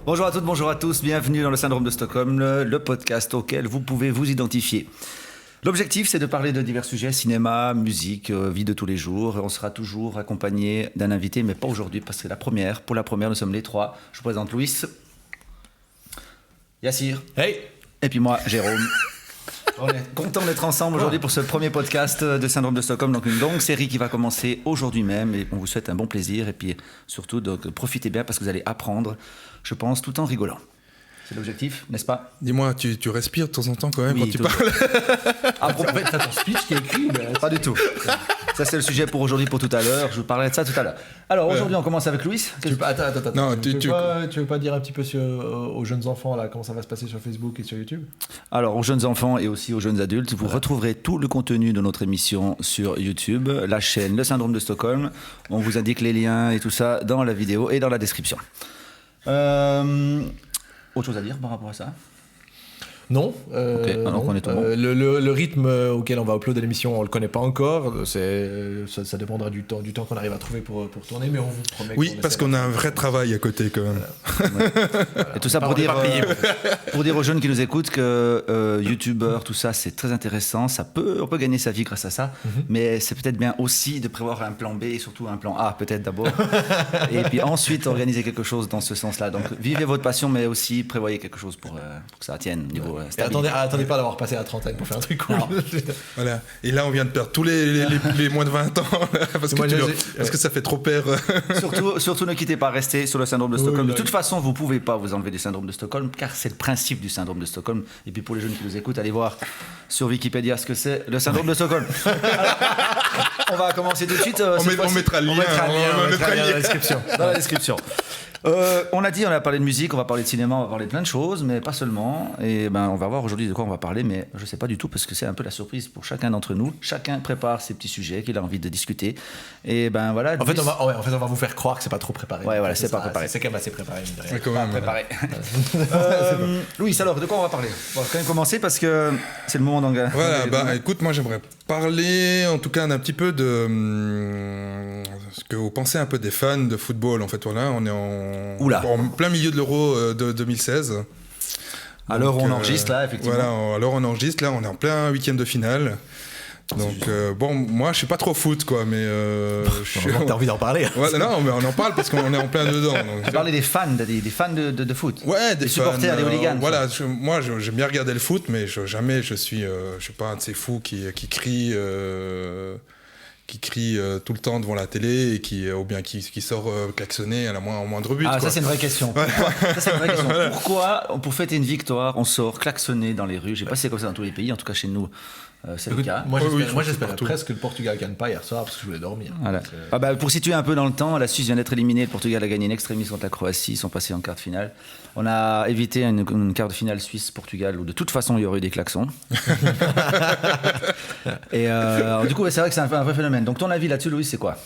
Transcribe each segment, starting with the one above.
Bonjour à toutes, bonjour à tous, bienvenue dans le Syndrome de Stockholm, le podcast auquel vous pouvez vous identifier. L'objectif, c'est de parler de divers sujets, cinéma, musique, vie de tous les jours. On sera toujours accompagné d'un invité, mais pas aujourd'hui, parce que c'est la première. Pour la première, nous sommes les trois. Je vous présente Louis, Yassir, hey, et puis moi, Jérôme. On est content d'être ensemble aujourd'hui pour ce premier podcast de Syndrome de Stockholm, donc une longue série qui va commencer aujourd'hui même, et on vous souhaite un bon plaisir, et puis surtout, donc, profitez bien parce que vous allez apprendre, je pense, tout en rigolant. C'est l'objectif, n'est-ce pas? Dis-moi, tu respires de temps en temps quand même, Oui, quand tu parles? En fait, t'as ton speech qui est écrit, mais pas du tout. Ça, c'est le sujet pour aujourd'hui, pour tout à l'heure. Je vous parlerai de ça tout à l'heure. Alors, aujourd'hui, on commence avec Louis. Attends. Non, tu veux pas dire un petit peu aux jeunes enfants là, comment ça va se passer sur Facebook et sur YouTube? Alors, aux jeunes enfants et aussi aux jeunes adultes, vous retrouverez tout le contenu de notre émission sur YouTube, la chaîne Le Syndrome de Stockholm. On vous indique les liens et tout ça dans la vidéo et dans la description. Autre chose à dire par rapport à ça? Non. Alors qu'on est tout bon. Le rythme auquel on va uploader l'émission, on le connaît pas encore. Ça dépendra du temps qu'on arrive à trouver pour tourner, mais on vous promet. Oui, parce qu'on a un vrai travail à côté quand même. Et tout ça pour dire aux jeunes qui nous écoutent que youtubeur, tout ça, c'est très intéressant. On peut gagner sa vie grâce à ça, mais c'est peut-être bien aussi de prévoir un plan B et surtout un plan A peut-être d'abord, et puis ensuite organiser quelque chose dans ce sens-là. Donc vivez votre passion, mais aussi prévoyez quelque chose pour que ça tienne niveau. Et attendez pas d'avoir passé la trentaine pour faire un truc cool. Voilà. Et là, on vient de perdre tous les moins de 20 ans parce que ça fait trop peur. Surtout ne quittez pas, restez sur le syndrome de Stockholm. De toute façon, vous ne pouvez pas vous enlever du syndrome de Stockholm, car c'est le principe du syndrome de Stockholm. Et puis pour les jeunes qui nous écoutent, allez voir sur Wikipédia ce que c'est le syndrome de Stockholm. Alors, on va commencer tout de suite. On mettra le lien dans la description. On a parlé de musique, on va parler de cinéma, on va parler de plein de choses, mais pas seulement. Et on va voir aujourd'hui de quoi on va parler, mais je ne sais pas du tout parce que c'est un peu la surprise pour chacun d'entre nous. Chacun prépare ses petits sujets qu'il a envie de discuter. Et voilà. En fait, on va vous faire croire que c'est pas trop préparé. Ouais, voilà, c'est pas préparé. C'est quand même assez préparé. Préparé. Louis, alors de quoi on va parler? On va quand même commencer parce que c'est le moment d'engager. Voilà, écoute, moi j'aimerais parler en tout cas un petit peu de ce que vous pensez un peu des fans de football. En fait, voilà, on est en plein milieu de l'Euro de 2016. Alors on enregistre là, effectivement. Voilà, alors on enregistre là, on est en plein huitième de finale. Donc moi je suis pas trop foot quoi, mais t'as envie d'en parler. Ouais, non, mais on en parle parce qu'on est en plein dedans. Tu parlais des fans, des fans de foot. Ouais, des supporters, des hooligans. Voilà, moi j'aime bien regarder le foot, mais jamais je suis pas un de ces fous qui crie tout le temps devant la télé et ou bien qui sort klaxonner au moindre but. Ah, ça c'est une vraie question. Voilà. Pourquoi, pour fêter une victoire, on sort klaxonner dans les rues? Je sais pas si c'est comme ça dans tous les pays, en tout cas chez nous. C'est le cas. Moi j'espérais presque que le Portugal gagne pas hier soir parce que je voulais dormir. Voilà. Pour situer un peu dans le temps, la Suisse vient d'être éliminée, le Portugal a gagné une extrémiste contre la Croatie, ils sont passés en quart de finale. On a évité une quart de finale Suisse-Portugal où de toute façon il y aurait eu des klaxons. Et du coup c'est vrai que c'est un vrai phénomène. Donc ton avis là-dessus, Louis, c'est quoi?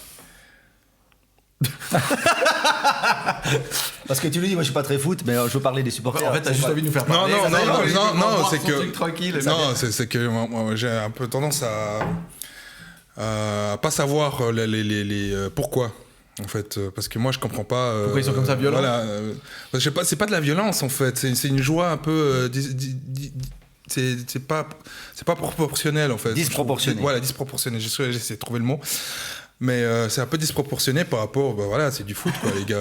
Parce que tu lui dis, moi je suis pas très foot, mais je veux parler des supporters. En fait, t'as juste envie de nous faire parler. Non, c'est que. Non, c'est que moi, j'ai un peu tendance à pas savoir pourquoi. En fait, parce que moi je comprends pas. Pourquoi ils sont comme ça violents? Voilà. Je sais pas, c'est pas de la violence en fait. C'est une joie un peu. C'est pas proportionnel en fait. Disproportionné. Voilà, disproportionné. J'essaie de trouver le mot. Mais c'est un peu disproportionné par rapport, voilà, c'est du foot quoi les gars,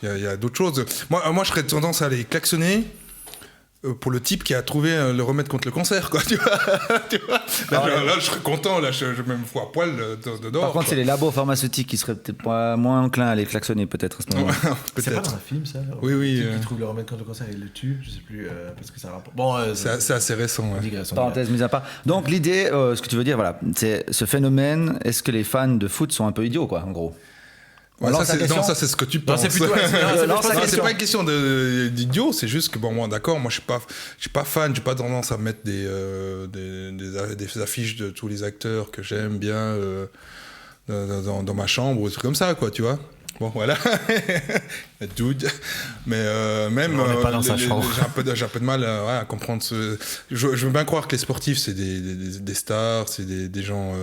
y a d'autres choses. Moi je serais tendance à aller klaxonner pour le type qui a trouvé le remède contre le cancer quoi, tu vois. Là je serais content, là je me fous à poil dedans. Par contre c'est les labos pharmaceutiques qui seraient peut-être moins enclins à les klaxonner peut-être à ce moment-là. C'est pas dans un film ça? Oui. Qui trouve le remède contre le cancer et il le tue, je sais plus parce que ça rapporte. Bon, c'est assez récent. Parenthèse mise à part. Donc l'idée, ce que tu veux dire, voilà, c'est ce phénomène. Est-ce que les fans de foot sont un peu idiots quoi, en gros? Ouais, ça c'est ce que tu penses. C'est pas une question d'idiot, c'est juste que moi d'accord, moi je suis pas fan, j'ai pas tendance à mettre des affiches de tous les acteurs que j'aime bien dans ma chambre ou des trucs comme ça quoi, tu vois. Bon voilà, dude. Mais même j'ai un peu de mal à comprendre je veux bien croire que les sportifs c'est des stars, c'est des gens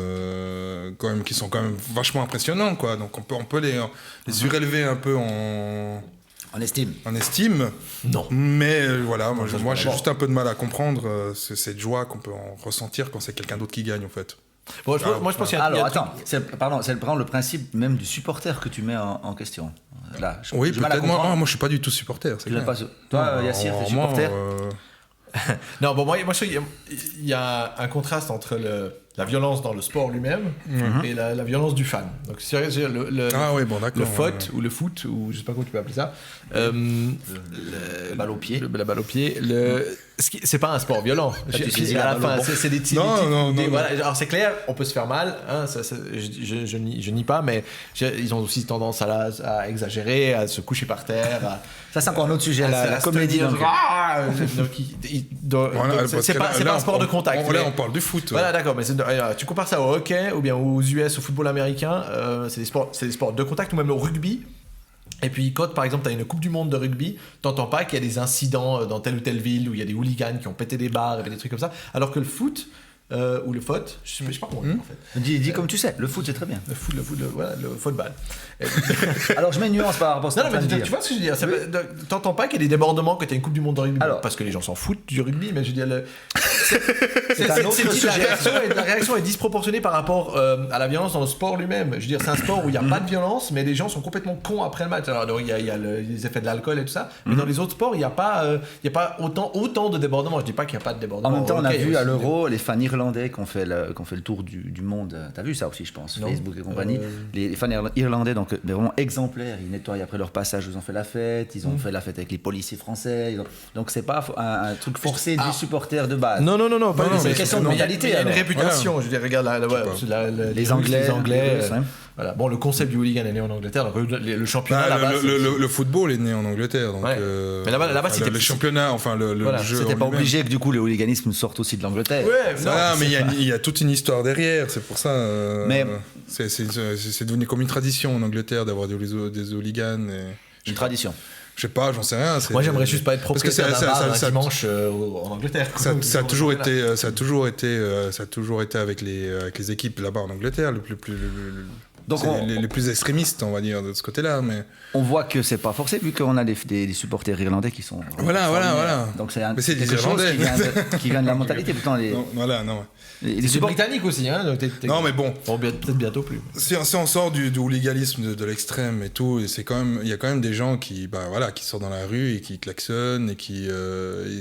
quand même qui sont quand même vachement impressionnants quoi. Donc on peut les surélever un peu en En estime. Non. Mais voilà, moi j'ai juste un peu de mal à comprendre cette joie qu'on peut en ressentir quand c'est quelqu'un d'autre qui gagne en fait. Bon, moi je pense qu'il y a... Alors attends, c'est le principe même du supporter que tu mets en question. Là, oui, peut-être. Moi je suis pas du tout supporter. Toi, Yassir, t'es supporter Non, bon, moi je trouve qu'il y a un contraste entre la violence dans le sport lui-même et la violence du fan. Donc, le foot ou le foot, ou je sais pas comment tu peux appeler ça. Le balle au pied. La balle au pied. C'est pas un sport violent. À la fin, c'est des tirs. Non. Voilà. Alors, c'est clair, on peut se faire mal. Hein, je nie pas, mais ils ont aussi tendance à exagérer, à se coucher par terre. Ça, c'est encore un autre sujet. La comédie. C'est pas un sport de contact. Là, on parle du foot. Voilà, d'accord. Mais tu compares ça au hockey ou bien aux US, au football américain, c'est des sports de contact, ou même au rugby. Et puis quand par exemple tu as une coupe du monde de rugby, t'entends pas qu'il y a des incidents dans telle ou telle ville où il y a des hooligans qui ont pété des bars et des trucs comme ça, alors que le foot ou le foot, je sais pas comment on dit en fait. Dis comme tu sais, le foot c'est très bien. Le football. Alors je mets une nuance par rapport à ce que tu viens de dire. Tu vois ce que je veux dire, t'entends pas qu'il y a des débordements quand t'as une coupe du monde de rugby, parce que les gens s'en foutent du rugby, mais je veux dire c'est un autre sujet. La réaction est disproportionnée par rapport à la violence dans le sport lui-même. Je veux dire, c'est un sport où il n'y a pas de violence, mais les gens sont complètement cons après le match. Alors il y a les effets de l'alcool et tout ça, mais dans les autres sports, il n'y a pas autant de débordements. Je dis pas qu'il n'y a pas de débordements. En même temps, on a vu à l'Euro les fans irlandais qui ont fait le tour du monde. T'as vu ça aussi, je pense, Facebook et compagnie. Les fans irlandais, donc vraiment exemplaires, ils nettoient après leur passage, ils ont fait la fête, ils ont fait la fête avec les policiers français. Donc c'est pas un truc forcé du supporter de base. Non, c'est une question de mentalité. Il y a une réputation. Je veux dire, regarde les Anglais. Voilà. Bon, le concept du hooligan est né en Angleterre, donc le championnat là-bas. Le football est né en Angleterre, donc. Mais là-bas, c'était le championnat, enfin le jeu. C'était pas obligé que du coup le hooliganisme sorte aussi de l'Angleterre. Mais il y a toute une histoire derrière, c'est pour ça. Mais c'est devenu comme une tradition en Angleterre d'avoir des hooligans. Une tradition. Je sais pas, j'en sais rien. Moi, j'aimerais juste pas être propriétaire d'un bar un dimanche en Angleterre. Ça a toujours été avec les équipes là-bas en Angleterre, les plus extrémistes, on va dire, de ce côté-là. Mais on voit que c'est pas forcé, vu qu'on a des supporters irlandais qui sont. Voilà. Donc c'est quelque chose qui vient de la mentalité. Pourtant, les Britanniques aussi, hein. Non, mais bon. Peut-être bientôt plus. Si on sort du hooliganisme de l'extrême et tout, et il y a quand même des gens qui sortent dans la rue et qui klaxonnent et qui.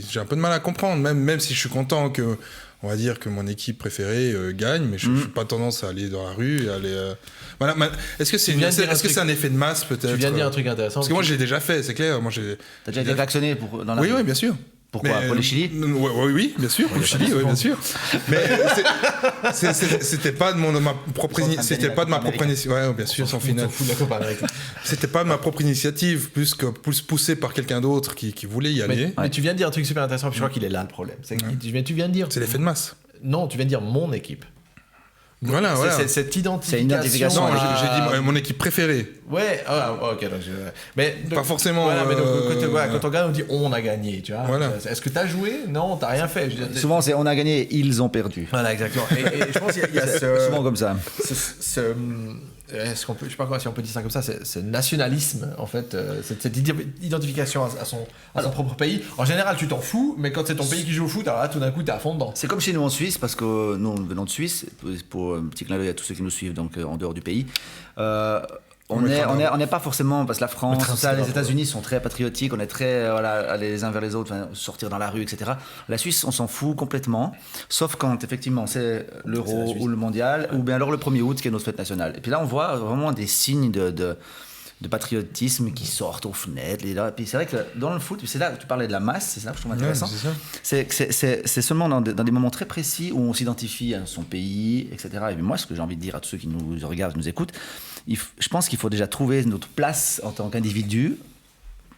J'ai un peu de mal à comprendre, même si je suis content que. On va dire que mon équipe préférée gagne, mais je n'ai pas tendance à aller dans la rue et aller. Voilà. Est-ce que c'est un effet de masse peut-être? Tu viens de dire un truc intéressant. Parce que moi je l'ai déjà fait, c'est clair. T'as déjà été klaxonné dans la rue? Oui, bien sûr. Pourquoi? Pour le Chili? Oui, bien sûr, pour le Chili, oui, bien sûr. Mais c'était pas de ma propre initiative. Ouais, bien sûr, sans finale. C'était pas de ma propre initiative, plus poussé par quelqu'un d'autre qui voulait y aller. Mais tu viens de dire un truc super intéressant, puis je crois qu'il est là le problème. Tu viens de dire. C'est l'effet de masse. Non, tu viens de dire mon équipe. Voilà. C'est cette identification. C'est une identification. Non, j'ai dit mon équipe préférée. Ouais, ok. Mais pas forcément. Voilà, mais quand on gagne, on dit on a gagné, tu vois. Voilà. Est-ce que t'as joué? Non, t'as rien fait. Souvent, c'est on a gagné, ils ont perdu. Voilà, exactement. Et je pense qu'il y a souvent comme ça. Je sais pas si on peut dire ça comme ça, c'est nationalisme en fait, cette identification à son propre pays. En général, tu t'en fous, mais quand c'est ton pays qui joue au foot, alors là, tout d'un coup, t'es à fond dedans. C'est comme chez nous en Suisse, parce que nous venons de Suisse, pour un petit clin d'œil à tous ceux qui nous suivent donc en dehors du pays. On n'est pas forcément, parce que la France, les États-Unis sont très patriotiques, on est très aller les uns vers les autres, sortir dans la rue, etc. La Suisse, on s'en fout complètement, sauf quand effectivement c'est l'Euro ou le Mondial, ou bien alors le 1er août qui est notre fête nationale. Et puis là, on voit vraiment des signes de patriotisme qui sortent aux fenêtres. Et puis c'est vrai que dans le foot, c'est là que tu parlais de la masse, c'est ça que je trouve intéressant. C'est seulement dans des moments très précis où on s'identifie à son pays, etc. Et puis moi, ce que j'ai envie de dire à tous ceux qui nous regardent, qui nous écoutent, je pense qu'il faut déjà trouver notre place en tant qu'individu,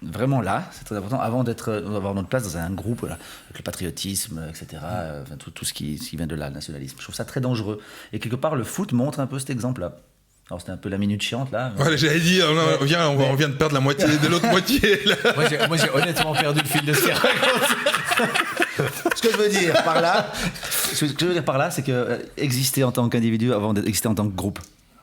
vraiment là, c'est très important, avant d'avoir notre place dans un groupe, avec le patriotisme, etc., tout ce qui vient de là, le nationalisme. Je trouve ça très dangereux. Et quelque part, le foot montre un peu cet exemple-là. Alors c'était un peu la minute chiante là. Ouais, j'allais dire, on vient de perdre la moitié de l'autre moitié. Là. Moi j'ai honnêtement perdu le fil de ce qu'il raconte. Ce que je veux dire par là, c'est que exister en tant qu'individu avant d'exister en tant que groupe.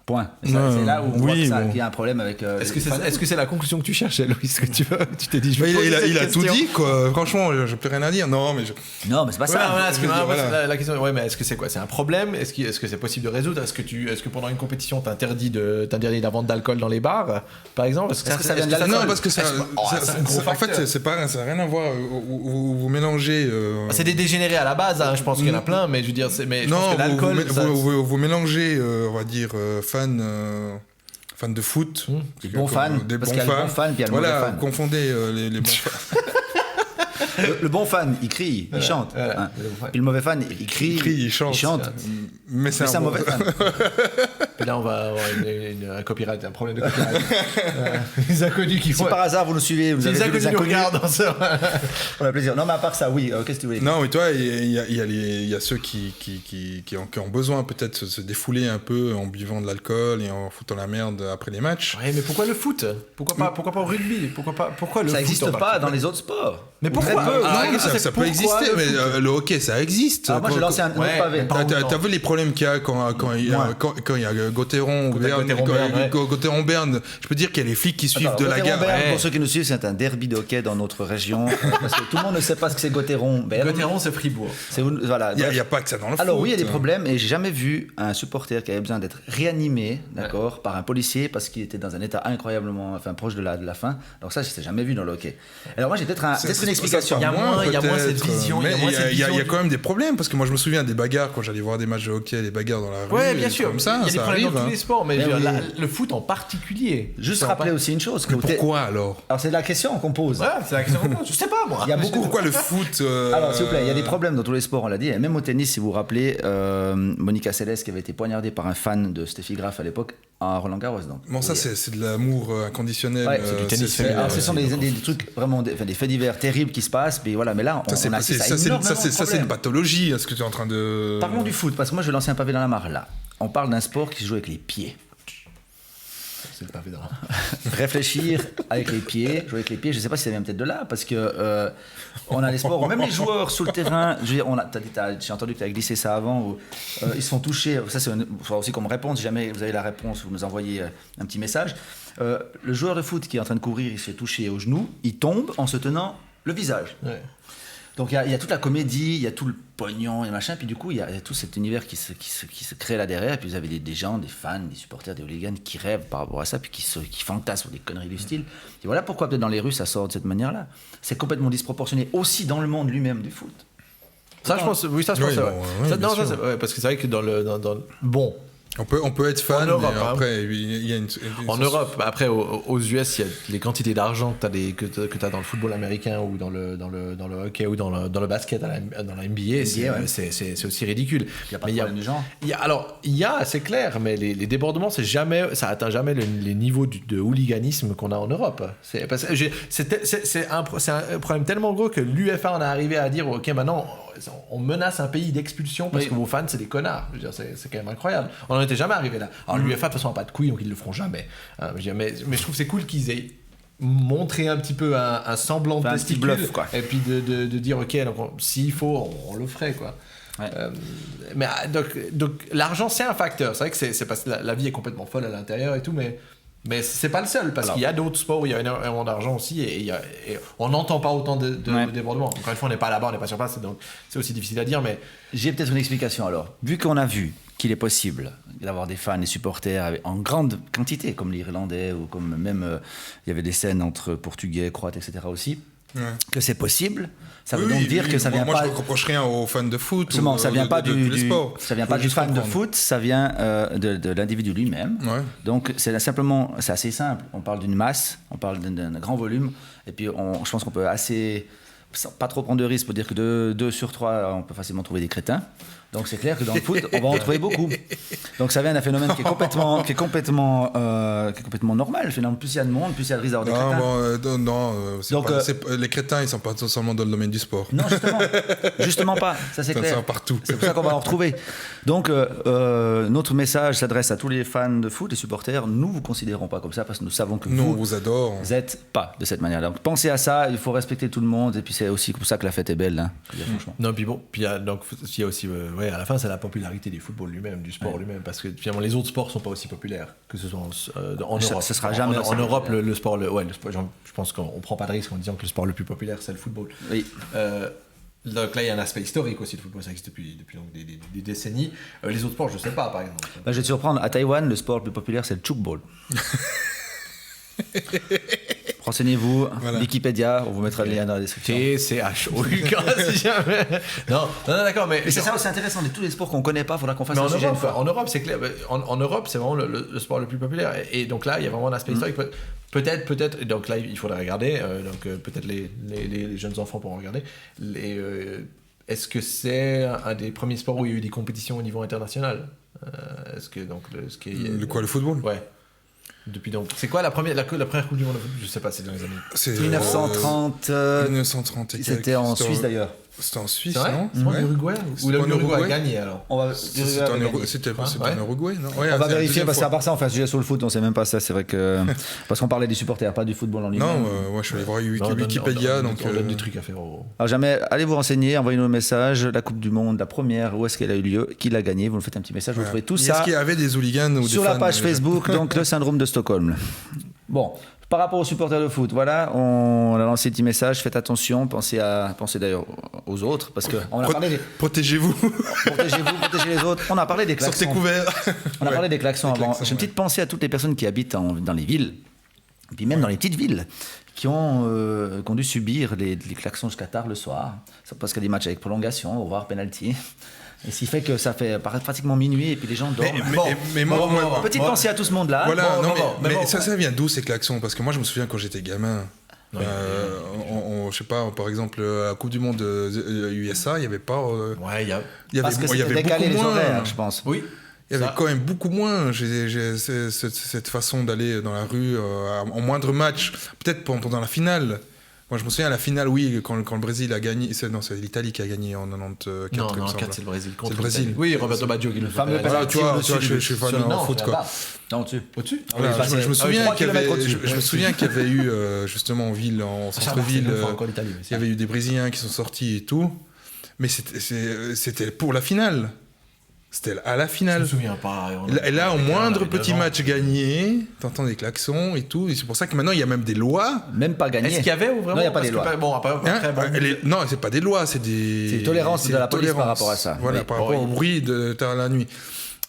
Point. C'est là où on voit qu'il y a un problème avec. Est-ce que c'est la conclusion que tu cherchais, Loïs, que tu t'es dit? Il a tout dit, quoi. Franchement, j'ai plus rien à dire. Non, mais c'est pas ça. La question, mais est-ce que c'est quoi? C'est un problème? Est-ce que c'est possible de résoudre? Est-ce que pendant une compétition, t'interdis la vente d'alcool dans les bars, par exemple? Est-ce que ça vient de l'alcool? Non, parce que c'est un gros facteur. En fait, ça n'a rien à voir. Vous mélangez. C'est des dégénérés à la base, je pense qu'il y en a plein, mais je veux dire, je pense que l'alcool. Vous mélangez, on va dire, fans de foot. Des bons fans. Parce qu'il y a le bon fan, puis il y a le mauvais fan. Vous confondez les bons fans. Le bon fan, il crie, il chante. Puis le mauvais fan, il crie, il chante. Mais c'est un mauvais fan. Puis là, on va avoir un copyright, un problème de copyright. Les inconnus qui font. Si par hasard vous nous suivez, vous avez des inconnus. On a plaisir. Non, mais à part ça, oui. Qu'est-ce que tu voulais dire? Non, mais toi, il y a ceux qui ont besoin peut-être de se défouler un peu en buvant de l'alcool et en foutant la merde après les matchs. Ouais, mais pourquoi le foot? Pourquoi pas au rugby? Pourquoi le foot? Ça n'existe pas dans les autres sports. Mais pourquoi? Ça peut exister, mais le hockey, ça existe. Moi, j'ai lancé un autre pavé. T'as vu les problèmes qu'il y a quand il y a Gauthieron-Berne. Je peux dire qu'il y a les flics qui suivent de la gare. Pour ceux qui nous suivent, c'est un derby de hockey dans notre région. Parce que tout le monde ne sait pas ce que c'est Gauthieron-Berne. Gauthieron, c'est Fribourg. Voilà. Il n'y a pas que ça dans le foot. Alors oui, il y a des problèmes, et j'ai jamais vu un supporter qui avait besoin d'être réanimé, d'accord, par un policier parce qu'il était dans un état incroyablement, proche de la fin. Donc ça, je l'ai jamais vu dans le hockey. Alors moi, j'ai peut-être une explication. Il y a moins cette vision. Il y a quand même des problèmes, parce que moi, je me souviens des bagarres quand j'allais voir des matchs de hockey, les bagarres dans la rue. Ouais, bien sûr. Comme ça, il y a des problèmes dans tous les sports, mais le foot en particulier. Juste rappeler aussi une chose. Pourquoi alors c'est la question qu'on pose. Ouais, c'est la question qu'on pose. Je sais pas, moi. Il y a beaucoup. Pourquoi le foot Alors, s'il vous plaît, il y a des problèmes dans tous les sports, on l'a dit. Et même au tennis, si vous vous rappelez, Monica Seles qui avait été poignardée par un fan de Steffi Graf à l'époque à Roland Garros. Bon, ça, c'est de l'amour inconditionnel. Ouais, c'est du tennis. Alors, ce sont des trucs vraiment, des faits divers terribles qui se passent. Mais voilà, mais là, on assiste à énormément de problèmes. Ça, c'est une pathologie, ce que tu es en train de. Parlons du foot, parce que moi, je vais lancer un pavé dans la mare là. On parle d'un sport qui se joue avec les pieds. C'est le pavé dans la mare. Réfléchir avec les pieds, jouer avec les pieds, je ne sais pas si ça vient peut-être de là, parce que on a les sports où même les joueurs sous le terrain, je veux dire, j'ai entendu que tu as glissé ça avant, où ils se font toucher, ça c'est aussi comme réponse, si jamais vous avez la réponse, vous nous envoyez un petit message. Le joueur de foot qui est en train de courir, il se fait toucher au genou, il tombe en se tenant le visage. Ouais. Donc il y a toute la comédie, il y a tout le pognon et machin, puis du coup il y a tout cet univers qui se crée là derrière, et puis vous avez des gens, des fans, des supporters, des hooligans qui rêvent par rapport à ça, puis qui fantasment des conneries du style. Et voilà pourquoi peut-être dans les rues ça sort de cette manière-là. C'est complètement disproportionné aussi dans le monde lui-même du foot. Ça je pense, oui ça je pense. Parce que c'est vrai que dans le bon. On peut être fan, en Europe, mais après, il y a une en Europe, après aux US, il y a les quantités d'argent que tu as dans le football américain ou dans le hockey ou dans le basket, dans la NBA, c'est aussi ridicule. Il n'y a pas de problème de genre. C'est clair, mais les débordements, ça atteint jamais les niveaux de hooliganisme qu'on a en Europe. C'est un problème tellement gros que l'UEFA en est arrivé à dire, ok, maintenant, on menace un pays d'expulsion parce que vos fans, c'est des connards. Je veux dire, c'est quand même incroyable. On n'en était jamais arrivé là. Alors l'UEFA, de toute façon, n'a pas de couilles, donc ils le feront jamais. Mais je trouve que c'est cool qu'ils aient montré un petit peu un semblant de testicule, bluff, quoi. Et puis de dire, ok, donc s'il faut, on le ferait, quoi. Ouais. Donc l'argent, c'est un facteur. C'est vrai que c'est parce que la vie est complètement folle à l'intérieur et tout, mais c'est pas le seul, parce qu'il y a d'autres sports où il y a énormément d'argent aussi, et on n'entend pas autant de débordements. Encore une fois, on n'est pas là-bas, on n'est pas sur place, donc c'est aussi difficile à dire, mais... J'ai peut-être une explication alors. Vu qu'on a vu qu'il est possible d'avoir des fans et supporters en grande quantité, comme l'Irlandais, ou comme même... il y avait des scènes entre Portugais, Croates, etc. aussi, que c'est possible, ça veut donc dire que ça vient pas... Moi, je ne reproche rien aux fans de foot. Ça vient pas du fan de foot, ça vient de l'individu lui-même. Ouais. Donc, c'est assez simple. On parle d'une masse, on parle d'un grand volume, et puis je pense qu'on peut pas trop prendre de risques pour dire que 2 sur 3, on peut facilement trouver des crétins. Donc c'est clair que dans le foot, on va en trouver beaucoup. Donc ça vient d'un phénomène qui est complètement normal. Finalement, plus il y a de monde, plus il y a le risque d'avoir des crétins. Les crétins, ils sont pas seulement dans le domaine du sport. Non, justement pas. Ça c'est clair. Ça partout. C'est pour ça qu'on va en retrouver. Donc notre message s'adresse à tous les fans de foot, les supporters. Nous vous considérons pas comme ça parce que nous savons que on vous adore. Vous n'êtes pas de cette manière. Donc pensez à ça. Il faut respecter tout le monde. Et puis c'est aussi comme ça que la fête est belle. Hein, non, puis bon, il y a aussi, à la fin, c'est la popularité du football lui-même, du sport lui-même, parce que finalement, les autres sports sont pas aussi populaires, que ce soit en Europe. Ça sera jamais en Europe, le sport, je pense qu'on prend pas de risque en disant que le sport le plus populaire, c'est le football. Oui. Donc là, il y a un aspect historique aussi, le football, ça existe depuis donc, des décennies. Les autres sports, je sais pas, par exemple. Je vais te surprendre, à Taïwan, le sport le plus populaire, c'est le tchoukball. Renseignez-vous, voilà. Wikipédia, on vous mettra le lien dans la description. TCHOUK, si jamais. Non, d'accord, mais c'est ça aussi intéressant, tous les sports qu'on connaît pas, il faudra qu'on fasse un sujet une fois. En Europe, c'est clair. En Europe, c'est vraiment le sport le plus populaire. Et donc là, il y a vraiment un aspect historique. Peut-être. Donc là, il faudra regarder. Peut-être les jeunes enfants pourront regarder. Est-ce que c'est un des premiers sports où il y a eu des compétitions au niveau international? Est-ce que donc le football? Ouais. Depuis donc, c'est quoi la première Coupe du Monde? Je sais pas, c'est dans les années. C'est 1930. 1930. C'était en Suisse d'ailleurs. C'était en Suisse, non? C'est en Uruguay? Ou l'Uruguay a gagné alors? C'était en Uruguay, non? Ouais, on va vérifier, parce qu'à part ça, on fait un sujet sur le foot, on sait même pas ça. C'est vrai que. Parce qu'on parlait des supporters, pas du football en lui-même. Non, moi je suis allé voir Wikipédia. On donne des trucs à faire. Alors jamais, allez vous renseigner, envoyez-nous un message. La Coupe du Monde, la première, où est-ce qu'elle a eu lieu, qui l'a gagnée, vous nous faites un petit message, vous trouvez tout ça. Est-ce qu'il y avait des hooligans ou des sur la page Facebook, donc le syndrome de Stockholm. Bon. Par rapport aux supporters de foot, voilà, on a lancé un petit message, faites attention, pensez d'ailleurs aux autres, parce que on a parlé des... Protégez-vous, protégez les autres. On a parlé des klaxons. Sortez couverts. On a parlé des klaxons avant. J'ai une petite pensée à toutes les personnes qui habitent dans les villes, et puis même dans les petites villes, qui ont dû subir les klaxons jusqu'à tard le soir, parce qu'il y a des matchs avec prolongation, au revoir, penalty. Et ce qui fait que ça fait pratiquement minuit et puis les gens dorment. Petite pensée à tout ce monde-là. Voilà, mais ça vient d'où ces klaxons? Parce que moi je me souviens quand j'étais gamin, je sais pas, par exemple à la Coupe du Monde USA, il y avait pas. Parce que c'était décalé les horaires, je pense. Oui. Il y avait quand même beaucoup moins cette façon d'aller dans la rue en moindre match, peut-être pendant la finale. Moi, je me souviens à la finale, oui, quand le Brésil a gagné. C'est l'Italie qui a gagné en 94. Non, 94, c'est le Brésil. C'est le Brésil. Oui, Roberto Baggio qui le fameux tu vois, je suis fan de foot, quoi. Non, au-dessus. Au-dessus. Je me souviens qu'il y avait eu, justement, en centre-ville, il y avait eu des Brésiliens qui sont sortis et tout. Mais c'était pour la finale. C'était à la finale. Je me souviens pas. Et là, au moindre petit match gagné, t'entends des klaxons et tout. Et c'est pour ça que maintenant, il y a même des lois. Même pas gagné. Est-ce qu'il y avait ou vraiment? Non, il n'y a pas des lois. Non, c'est pas des lois, c'est des... C'est une tolérance de la police par rapport à ça. Voilà, par rapport au bruit de tard la nuit.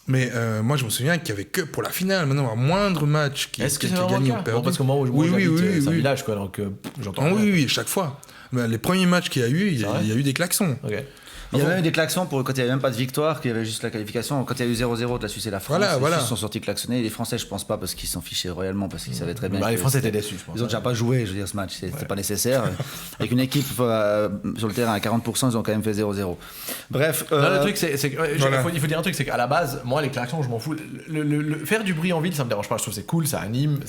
Mais moi, je me souviens qu'il n'y avait que pour la finale. Maintenant, un moindre match qui est gagné ou perdu. Parce que moi, j'habite c'est un village, quoi, donc j'entends. Oui, chaque fois. Mais les premiers matchs qu'il y a eu, il y a eu des klaxons. Il y avait même des klaxons quand il n'y avait même pas de victoire, qu'il y avait juste la qualification. Quand il y a eu 0-0 de la Suisse et la France, les Suisses sont sortis klaxonnés. Les Français, je pense pas, parce qu'ils s'en fichaient royalement, parce qu'ils savaient très bien. Les Français étaient déçus, je pense. Ils ont déjà pas joué, je veux dire, ce match. C'était pas nécessaire. Avec une équipe sur le terrain à 40%, ils ont quand même fait 0-0. Bref. Le truc, il faut dire un truc, c'est qu'à la base, moi, les klaxons, je m'en fous. Faire du bruit en ville, ça me dérange pas. Je trouve que c'est cool, ça anime.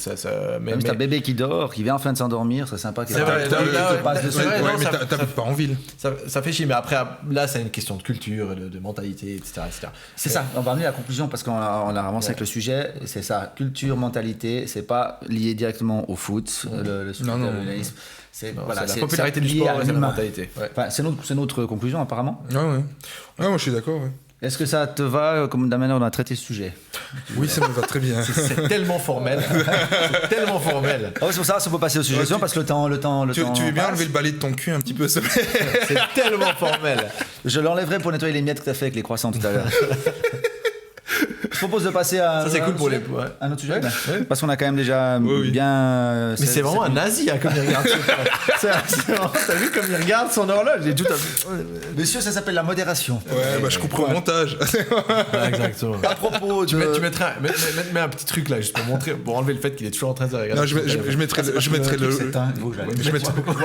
Mais un bébé qui dort, qui vient enfin de s'endormir, c'est sympa. C'est vrai, mais t'habites pas en ville. Ça fait chier, mais après, là, c'est une question de culture. De mentalité, etc. C'est ça, on va amener à la conclusion parce qu'on a avancé avec le sujet, c'est ça, culture, mentalité, c'est pas lié directement au foot, le journalisme. C'est la popularité du sport et la mentalité. Enfin, c'est notre conclusion apparemment. Ouais, moi je suis d'accord. Ouais. Est-ce que ça te va comme de la manière dont on a traité ce sujet? Oui, ça me va très bien. C'est tellement formel. C'est tellement formel. C'est pour ça qu'on peut passer au sujet parce que le temps. Tu veux bien enlever le balai de ton cul un petit peu? C'est tellement formel. Je l'enlèverai pour nettoyer les miettes que tu as fait avec les croissants tout à l'heure. Je propose de passer à ça, c'est cool pour un autre sujet, parce qu'on a quand même déjà bien. Mais c'est vraiment un nazi comme il regarde. T'as vu comme il regarde son horloge et tout. Monsieur, ça s'appelle la modération. Je couperai au montage. Exactement. À propos, tu mettrais un petit truc là juste pour montrer, pour enlever le fait qu'il est toujours en train de regarder. Non, je mettrai le.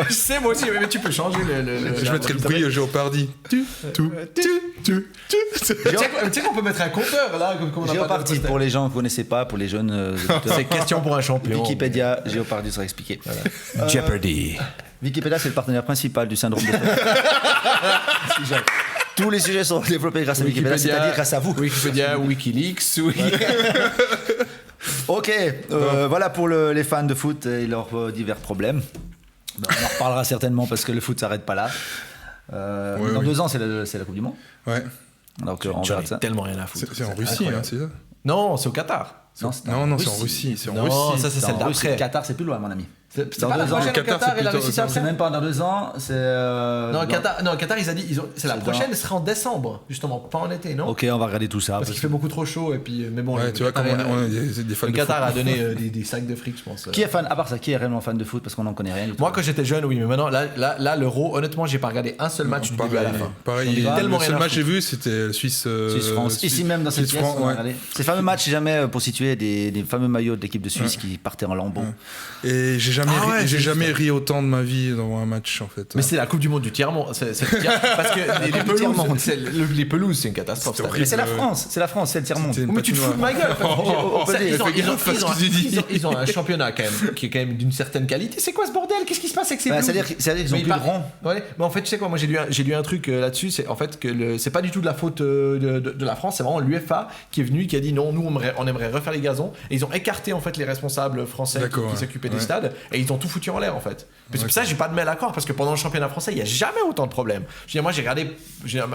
Je sais moi aussi, mais tu peux changer le. Je mettrai le bruit Géopardy. Tu sais qu'on peut mettre un compteur là. Géopardy, pour les gens qui ne connaissaient pas, pour les jeunes. C'est question pour un champion. Wikipédia, Géopardy sera expliqué. Voilà. Jeopardy. Wikipédia, c'est le partenaire principal du syndrome de Stockholm. Tous les sujets sont développés grâce à Wikipédia, c'est-à-dire grâce à vous. Wikipédia, Wikileaks, Ok, voilà pour les fans de foot et leurs divers problèmes. On en reparlera certainement parce que le foot s'arrête pas là. Dans 2 ans, c'est la Coupe du Monde. Ouais. Donc on verra ça. Tellement rien à foutre. C'est en Russie, hein, c'est ça? Non, c'est au Qatar. Non, c'est en Russie. C'est en non, Russie. Ça, c'est celle d'après. Le Qatar, c'est plus loin, mon ami. C'est pas la prochaine au Qatar et la Russie, c'est même pas dans 2 ans. Non, Qatar, c'est la prochaine, elle sera en décembre, justement, pas en été, non? Ok, on va regarder tout ça. Parce qu'il fait beaucoup trop chaud, et puis, mais bon, tu vois, comme on est des fans de foot. Le Qatar a donné des sacs de fric, je pense. Qui est fan, à part ça, qui est réellement fan de foot? Parce qu'on n'en connaît rien. Moi, quand j'étais jeune, oui, mais maintenant, là, l'Euro, honnêtement, j'ai pas regardé un seul match du début à la fin. Pareil, le seul match que j'ai vu, c'était Suisse-France. Ici même, dans cette pièce, on a regardé. Ces fameux matchs, si jamais, pour situer, des fameux maillots de l'équipe de Suisse qui partaient en lambeaux. Et j'ai jamais ri autant de ma vie dans un match, en fait. Mais c'est la Coupe du Monde du tiers-monde. Parce que les pelouses, c'est une catastrophe. Mais c'est la France, c'est le tiers-monde. Mais tu te fous de ma gueule. Ils ont un championnat quand même qui est quand même d'une certaine qualité. C'est quoi ce bordel? Qu'est-ce qui se passe avec ces pelouses? C'est-à-dire qu'ils ont plus de rond. Ouais, mais en fait, tu sais quoi, moi j'ai lu un truc là-dessus, c'est en fait que c'est pas du tout de la faute de la France, c'est vraiment l'UEFA qui est venu, qui a dit non, nous on aimerait refaire les gazons, et ils ont écarté en fait les responsables français qui s'occupaient des stades, et ils ont tout foutu en l'air en fait. C'est pour ça que j'ai pas de mal d'accord, parce que pendant le championnat français, il y a jamais autant de problèmes. Je veux dire, moi j'ai regardé,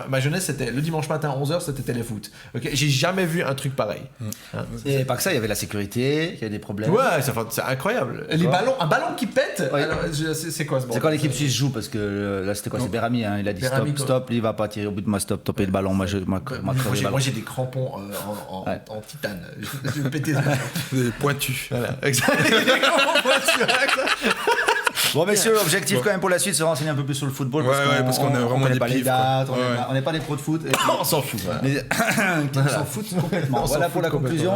ma jeunesse c'était le dimanche matin à 11h, c'était téléfoot. Okay, j'ai jamais vu un truc pareil. Et pas que ça, il y avait la sécurité, il y avait des problèmes. Ouais, c'est incroyable. Les ballons, un ballon qui pète. Ouais. Alors, c'est quoi ce bordel? C'est quand l'équipe suisse joue, parce que là c'était quoi? C'est Berami, hein, il a dit stop, il va pas tirer au bout de moi, stopper le ballon. Moi j'ai des crampons en titane. Je vais péter ça. Des pointus. Voilà, exactement. Des crampons pointus. Bon, messieurs, l'objectif quand même pour la suite, c'est de renseigner un peu plus sur le football. Parce qu'on est vraiment des des pas les pifs, dates, on n'est pas des pros de foot. On s'en fout. On s'en fout complètement. Voilà pour la conclusion.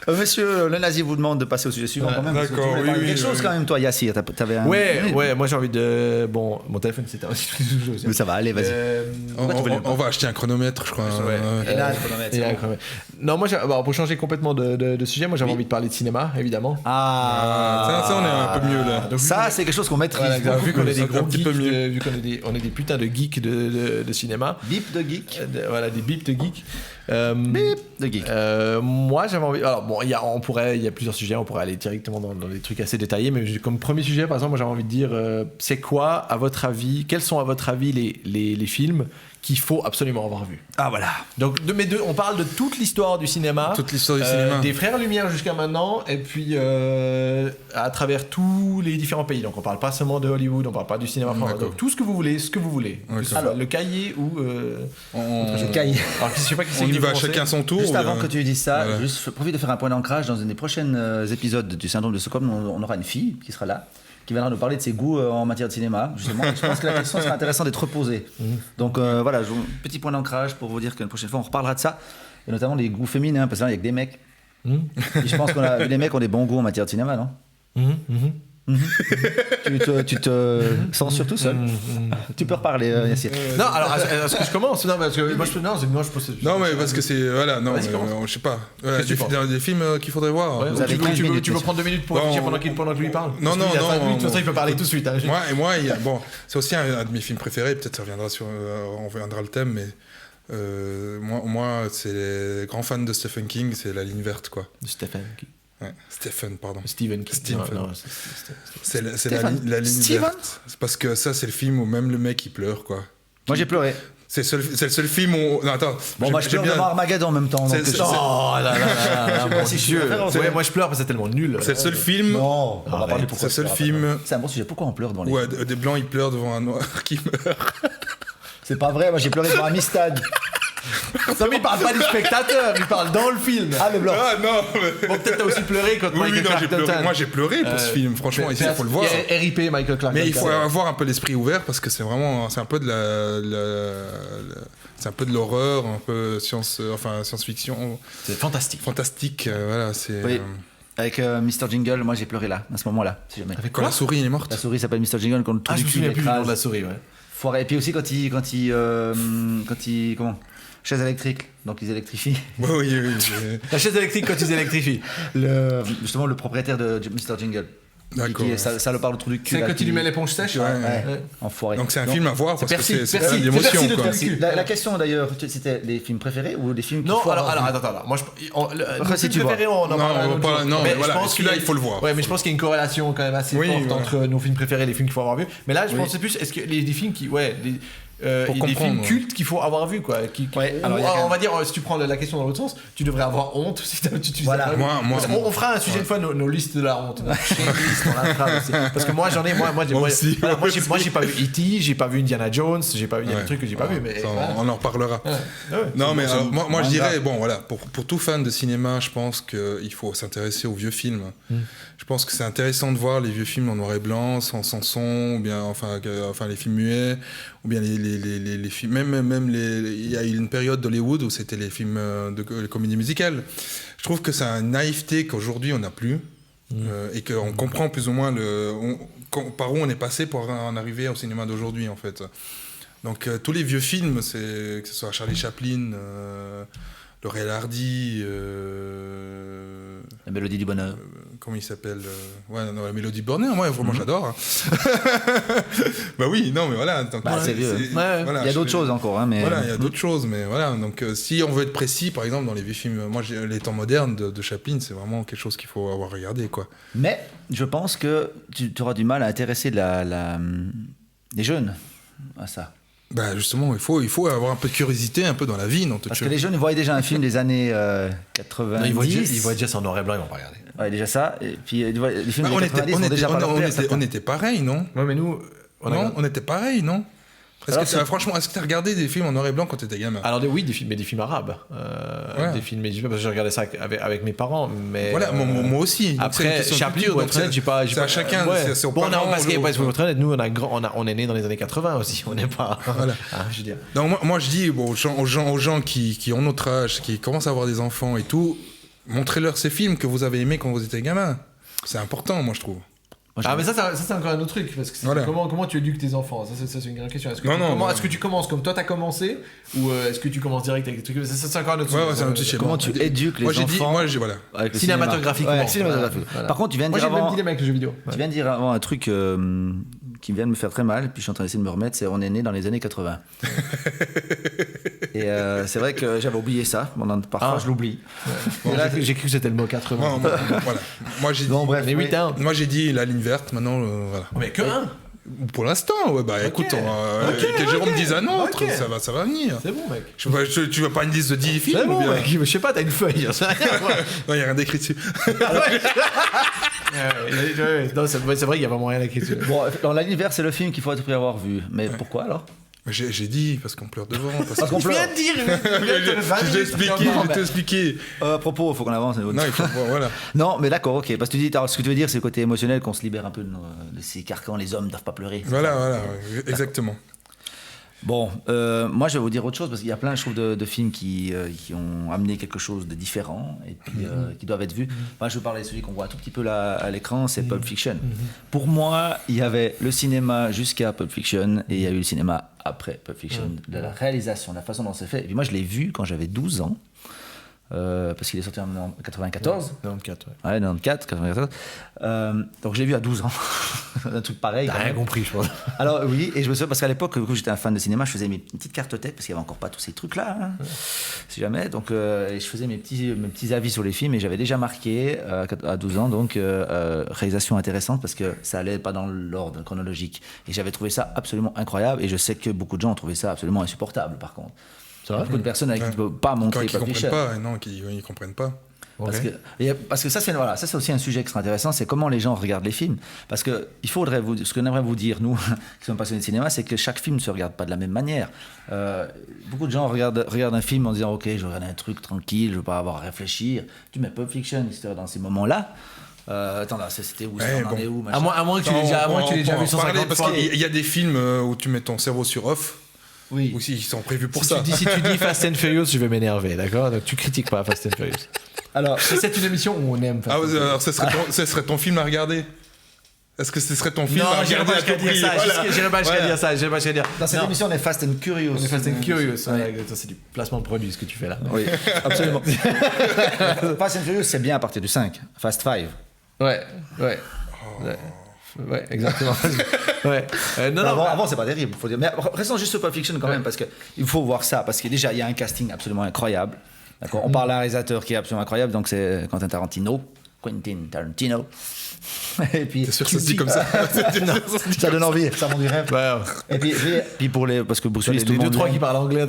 Monsieur, le nazi vous demande de passer au sujet suivant quand même. D'accord, oui. Quelque chose quand même, toi, Yassir. T'avais un... Ouais, moi j'ai envie de. Bon, mon téléphone c'était aussi toujours. Mais ça va, allez, vas-y. On va acheter un chronomètre, je crois. Et là, le chronomètre. Non, moi, pour changer complètement de sujet, moi j'avais envie de parler de cinéma, évidemment. Ça, on est un peu mieux là. Donc, ça, c'est quelque chose qu'on maîtrise. Vu qu'on est des gros geeks, vu qu'on est des putains de geeks de cinéma. Bip de geek. Voilà, des bips de geeks. Bip de geek. Moi, j'avais envie. Alors, bon, il y a plusieurs sujets, on pourrait aller directement dans des trucs assez détaillés, mais comme premier sujet, par exemple, moi j'avais envie de dire c'est quoi, à votre avis, quels sont à votre avis les films qu'il faut absolument avoir vu? Ah voilà. Donc on parle de toute l'histoire du cinéma. Toute l'histoire du cinéma. Des Frères Lumière jusqu'à maintenant, et puis à travers tous les différents pays. Donc on parle pas seulement de Hollywood, on parle pas du cinéma français. Donc tout ce que vous voulez. Alors le cahier ou... le cahier. Alors, je sais pas on y va chacun son tour. Juste avant que tu dises ça, juste profite de faire un point d'ancrage. Dans un des prochains épisodes du syndrome de Stockholm, on aura une fille qui sera là, qui viendra nous parler de ses goûts en matière de cinéma. Justement, je pense que la question sera intéressante d'être posée. Donc voilà, petit point d'ancrage pour vous dire qu'une prochaine fois, on reparlera de ça, et notamment les goûts féminins, parce qu'il y a que des mecs. Et je pense que les mecs ont des bons goûts en matière de cinéma, non? Tu te censures tout seul. Tu peux reparler, Yassir. Non, alors est-ce que je commence? Non, parce que moi je pose. Non, mais parce que c'est voilà, non, je sais pas. Des films qu'il faudrait voir. Tu veux prendre 2 minutes pour réfléchir pendant que lui parle? Non. De toute façon, il peut parler tout de suite. Moi, bon, c'est aussi un de mes films préférés. Peut-être ça reviendra on reviendra le thème, mais moi, c'est les grands fans de Stephen King, c'est La Ligne Verte, quoi. De Stephen King. Stephen, pardon. Stephen King. C'est la ligne verte. C'est parce que ça, c'est le film où même le mec il pleure, quoi. Moi j'ai pleuré. C'est le seul film où. Non, attends. Bon, moi je pleure devant Armageddon en même temps. Oh là là, mon Dieu. Moi je pleure parce que c'est tellement nul. C'est le seul film. Non, on va parler pourquoi. C'est le seul film. C'est un bon sujet. Pourquoi on pleure devant les. Ouais, des blancs ils pleurent devant un noir qui meurt. C'est pas vrai, moi j'ai pleuré devant Amistad. Non, mais il parle pas du spectateur, il parle dans le film. Ah, le blanc. Ah non, mais... Bon, peut-être t'as aussi pleuré quand Michael Clarke Duncan. Moi j'ai pleuré pour ce film, franchement, ici il faut le voir. RIP Michael Clarke. Mais il faut avoir un peu l'esprit ouvert parce que c'est un peu de c'est un peu de l'horreur, un peu science-fiction. C'est fantastique. Fantastique, voilà, c'est... Oui. Avec Mr. Jingle, moi j'ai pleuré là, à ce moment-là. Si jamais. Quand la souris elle est morte. La souris s'appelle Mr. Jingle quand tout je me souviens plus du nom de la souris, ouais. Foiré. Et puis aussi quand il comment? Chaise électrique, donc ils électrifient. Oui. La chaise électrique quand ils électrifient. Justement le propriétaire de Mr. Jingle. D'accord. Ça le parle autour du cul. C'est quand il lui met l'éponge sèche. Enfoiré. Donc c'est un film à voir parce que c'est plein d'émotion. La question d'ailleurs, c'était les films préférés ou des films qui Non, alors attends. Moi, si tu préférés, on en parle. Non, mais voilà, celui-là, il faut le voir. Ouais, mais je pense qu'il y a une corrélation quand même assez forte entre nos films préférés et les films qu'il faut avoir vus. Mais là, je pense que c'est plus, est-ce que des films qui, des films cultes qu'il faut avoir vus, quoi. On va dire, si tu prends la question dans l'autre sens, tu devrais avoir honte si tu voilà. On fera un sujet une fois nos listes de la honte. Parce que moi j'en ai, moi j'ai pas vu E.T., j'ai pas vu Indiana Jones, j'ai pas vu des trucs que j'ai pas vu, mais on en reparlera. Non, mais moi je dirais, bon voilà, pour tout fan de cinéma, je pense qu'il faut s'intéresser aux vieux films. Je pense que c'est intéressant de voir les vieux films en noir et blanc, sans son, ou bien enfin les films muets, ou bien les films, même il y a eu une période d'Hollywood où c'était les films de comédie musicale. Je trouve que c'est une naïveté qu'aujourd'hui on n'a plus, et qu'on comprend plus ou moins par où on est passé pour en arriver au cinéma d'aujourd'hui en fait. Donc tous les vieux films, que ce soit Charlie Chaplin, Laurel Hardy, La Mélodie du Bonheur. Comment il s'appelle La Mélodie du Bonheur, moi vraiment j'adore. Bah oui, non mais voilà. Donc, c'est vieux. Voilà, il y a d'autres choses encore, hein, mais voilà, il y a d'autres choses, mais voilà. Donc si on veut être précis, par exemple dans les vieux films, moi les temps modernes de Chaplin, c'est vraiment quelque chose qu'il faut avoir regardé, quoi. Mais je pense que tu auras du mal à intéresser les jeunes à ça. Bah justement, il faut avoir un peu de curiosité, un peu dans la vie, non? Parce que les jeunes, ils voient déjà un film des années 90. Non, ils voient déjà ça en noir et blanc, ils vont pas regarder. Ouais, déjà ça. Et puis les films des 90 sont déjà on était pareil, non? Ouais, mais nous... On était pareil, non? Franchement, est-ce que tu as regardé des films en noir et blanc quand tu étais gamin? Alors oui, des films arabes. Des films égyptiens, parce que j'ai regardé ça avec mes parents. Mais voilà, moi aussi. Après, Chaplin, pour être honnête, j'ai pas... C'est à chacun, c'est aux parents. Non, parce que pour être honnête, nous, on est nés dans les années 80 aussi. On n'est pas... Voilà. Je veux dire. Donc moi je dis aux gens qui ont notre âge, qui commencent à avoir des enfants et tout, montrez-leur ces films que vous avez aimés quand vous étiez gamin. C'est important, moi je trouve. Mais ça c'est encore un autre truc, parce que comment tu éduques tes enfants, ça c'est une grande question. Est-ce que tu commences comme toi t'as commencé, ou est-ce que tu commences direct avec des trucs, ça c'est encore un autre truc. C'est un petit schéma. Comment tu éduques les enfants avec le cinématographiquement. Voilà. Par contre, tu viens de dire avant... Moi j'ai le même dilemme avec le jeu vidéo. Tu viens de dire avant un truc qui vient de me faire très mal, puis je suis en train d'essayer de me remettre, c'est on est né dans les années 80. Et c'est vrai que j'avais oublié ça. Parfois je l'oublie. Là, j'ai cru que c'était le mot 80. Voilà. Moi j'ai dit... les 8 ans. Moi j'ai dit la ligne verte, maintenant voilà. Mais que un. Pour l'instant, écoute, que Jérôme dise un autre, ça va venir. C'est bon, mec. Tu veux pas une liste de 10 films? C'est bon, mec. Je sais pas, t'as une feuille. Non, il n'y a rien d'écrit dessus. Non, c'est vrai qu'il y a vraiment rien d'écrit dessus. Bon, dans la ligne verte, c'est le film qu'il faut avoir vu. Mais pourquoi alors? J'ai dit, parce qu'on pleure devant. Parce qu'on pleure. Je viens de dire. Je t'ai expliqué. À propos, il faut qu'on avance. Non, il faut, voilà. Non, mais d'accord, ok. Parce que tu dis, ce que tu veux dire, c'est le côté émotionnel, qu'on se libère un peu de ces carcans. Les hommes ne doivent pas pleurer. Voilà, exactement. Bon, moi je vais vous dire autre chose, parce qu'il y a plein, je trouve, de films qui ont amené quelque chose de différent et puis qui doivent être vus. Moi, je veux parler de celui qu'on voit un tout petit peu là à l'écran, c'est Pulp Fiction. Pour moi, il y avait le cinéma jusqu'à Pulp Fiction et il y a eu le cinéma après Pulp Fiction, de la réalisation, de la façon dont c'est fait. Et puis moi, je l'ai vu quand j'avais 12 ans. Parce qu'il est sorti en 94. 94, ouais. 94. Donc je l'ai vu à 12 ans. Un truc pareil. T'as rien compris, je pense. Alors oui, et je me souviens, parce qu'à l'époque, quand j'étais un fan de cinéma, je faisais mes petites cartothèques, parce qu'il n'y avait encore pas tous ces trucs-là, hein, si jamais. Donc et je faisais mes petits avis sur les films, et j'avais déjà marqué à 12 ans, donc réalisation intéressante, parce que ça allait pas dans l'ordre chronologique. Et j'avais trouvé ça absolument incroyable, et je sais que beaucoup de gens ont trouvé ça absolument insupportable, par contre. Il y a beaucoup de personnes avec qui ne peuvent pas montrer Pulp Fiction. Qui ne comprennent pas. Parce que ça c'est aussi un sujet extra intéressant, c'est comment les gens regardent les films. Parce que ce qu'on aimerait vous dire, nous, qui sommes passionnés de cinéma, c'est que chaque film ne se regarde pas de la même manière. Beaucoup de gens regardent un film en disant « Ok, je regarde un truc tranquille, je ne veux pas avoir à réfléchir. » Tu mets Pulp Fiction, dans ces moments-là. Attends, là, c'était où? On en est où, à moins que tu l'aies déjà vu 150 fois. Parce qu'il y a des films où tu mets ton cerveau sur off. Oui. Ou s'ils sont prévus pour ça. Si tu dis Fast and Furious, je vais m'énerver, d'accord? Donc tu critiques pas Fast and Furious. Alors, c'est une émission où on aime Fast and Furious. Alors, ce serait ton film à regarder? Est-ce que ce serait ton film à regarder? Non, j'irai pas jusqu'à dire ça. Dans cette émission, on est Fast and Curious. On est Fast and Curious. C'est du placement de produit, ce que tu fais là. Oui, absolument. Fast and Furious, c'est bien à partir du 5. Fast 5. Ouais. Ouais, exactement. Ouais. Avant, c'est pas terrible, faut dire. Mais restons juste sur Pulp Fiction quand même, parce qu'il faut voir ça, parce que déjà, il y a un casting absolument incroyable. D'accord. On parle d'un réalisateur qui est absolument incroyable, donc c'est Quentin Tarantino. Et puis, c'est sûr que c'est comme ça. Ça donne envie, ça vend du rêve. Ouais. Et puis parce que Bruce Willis, les 2-3 qui parlent anglais,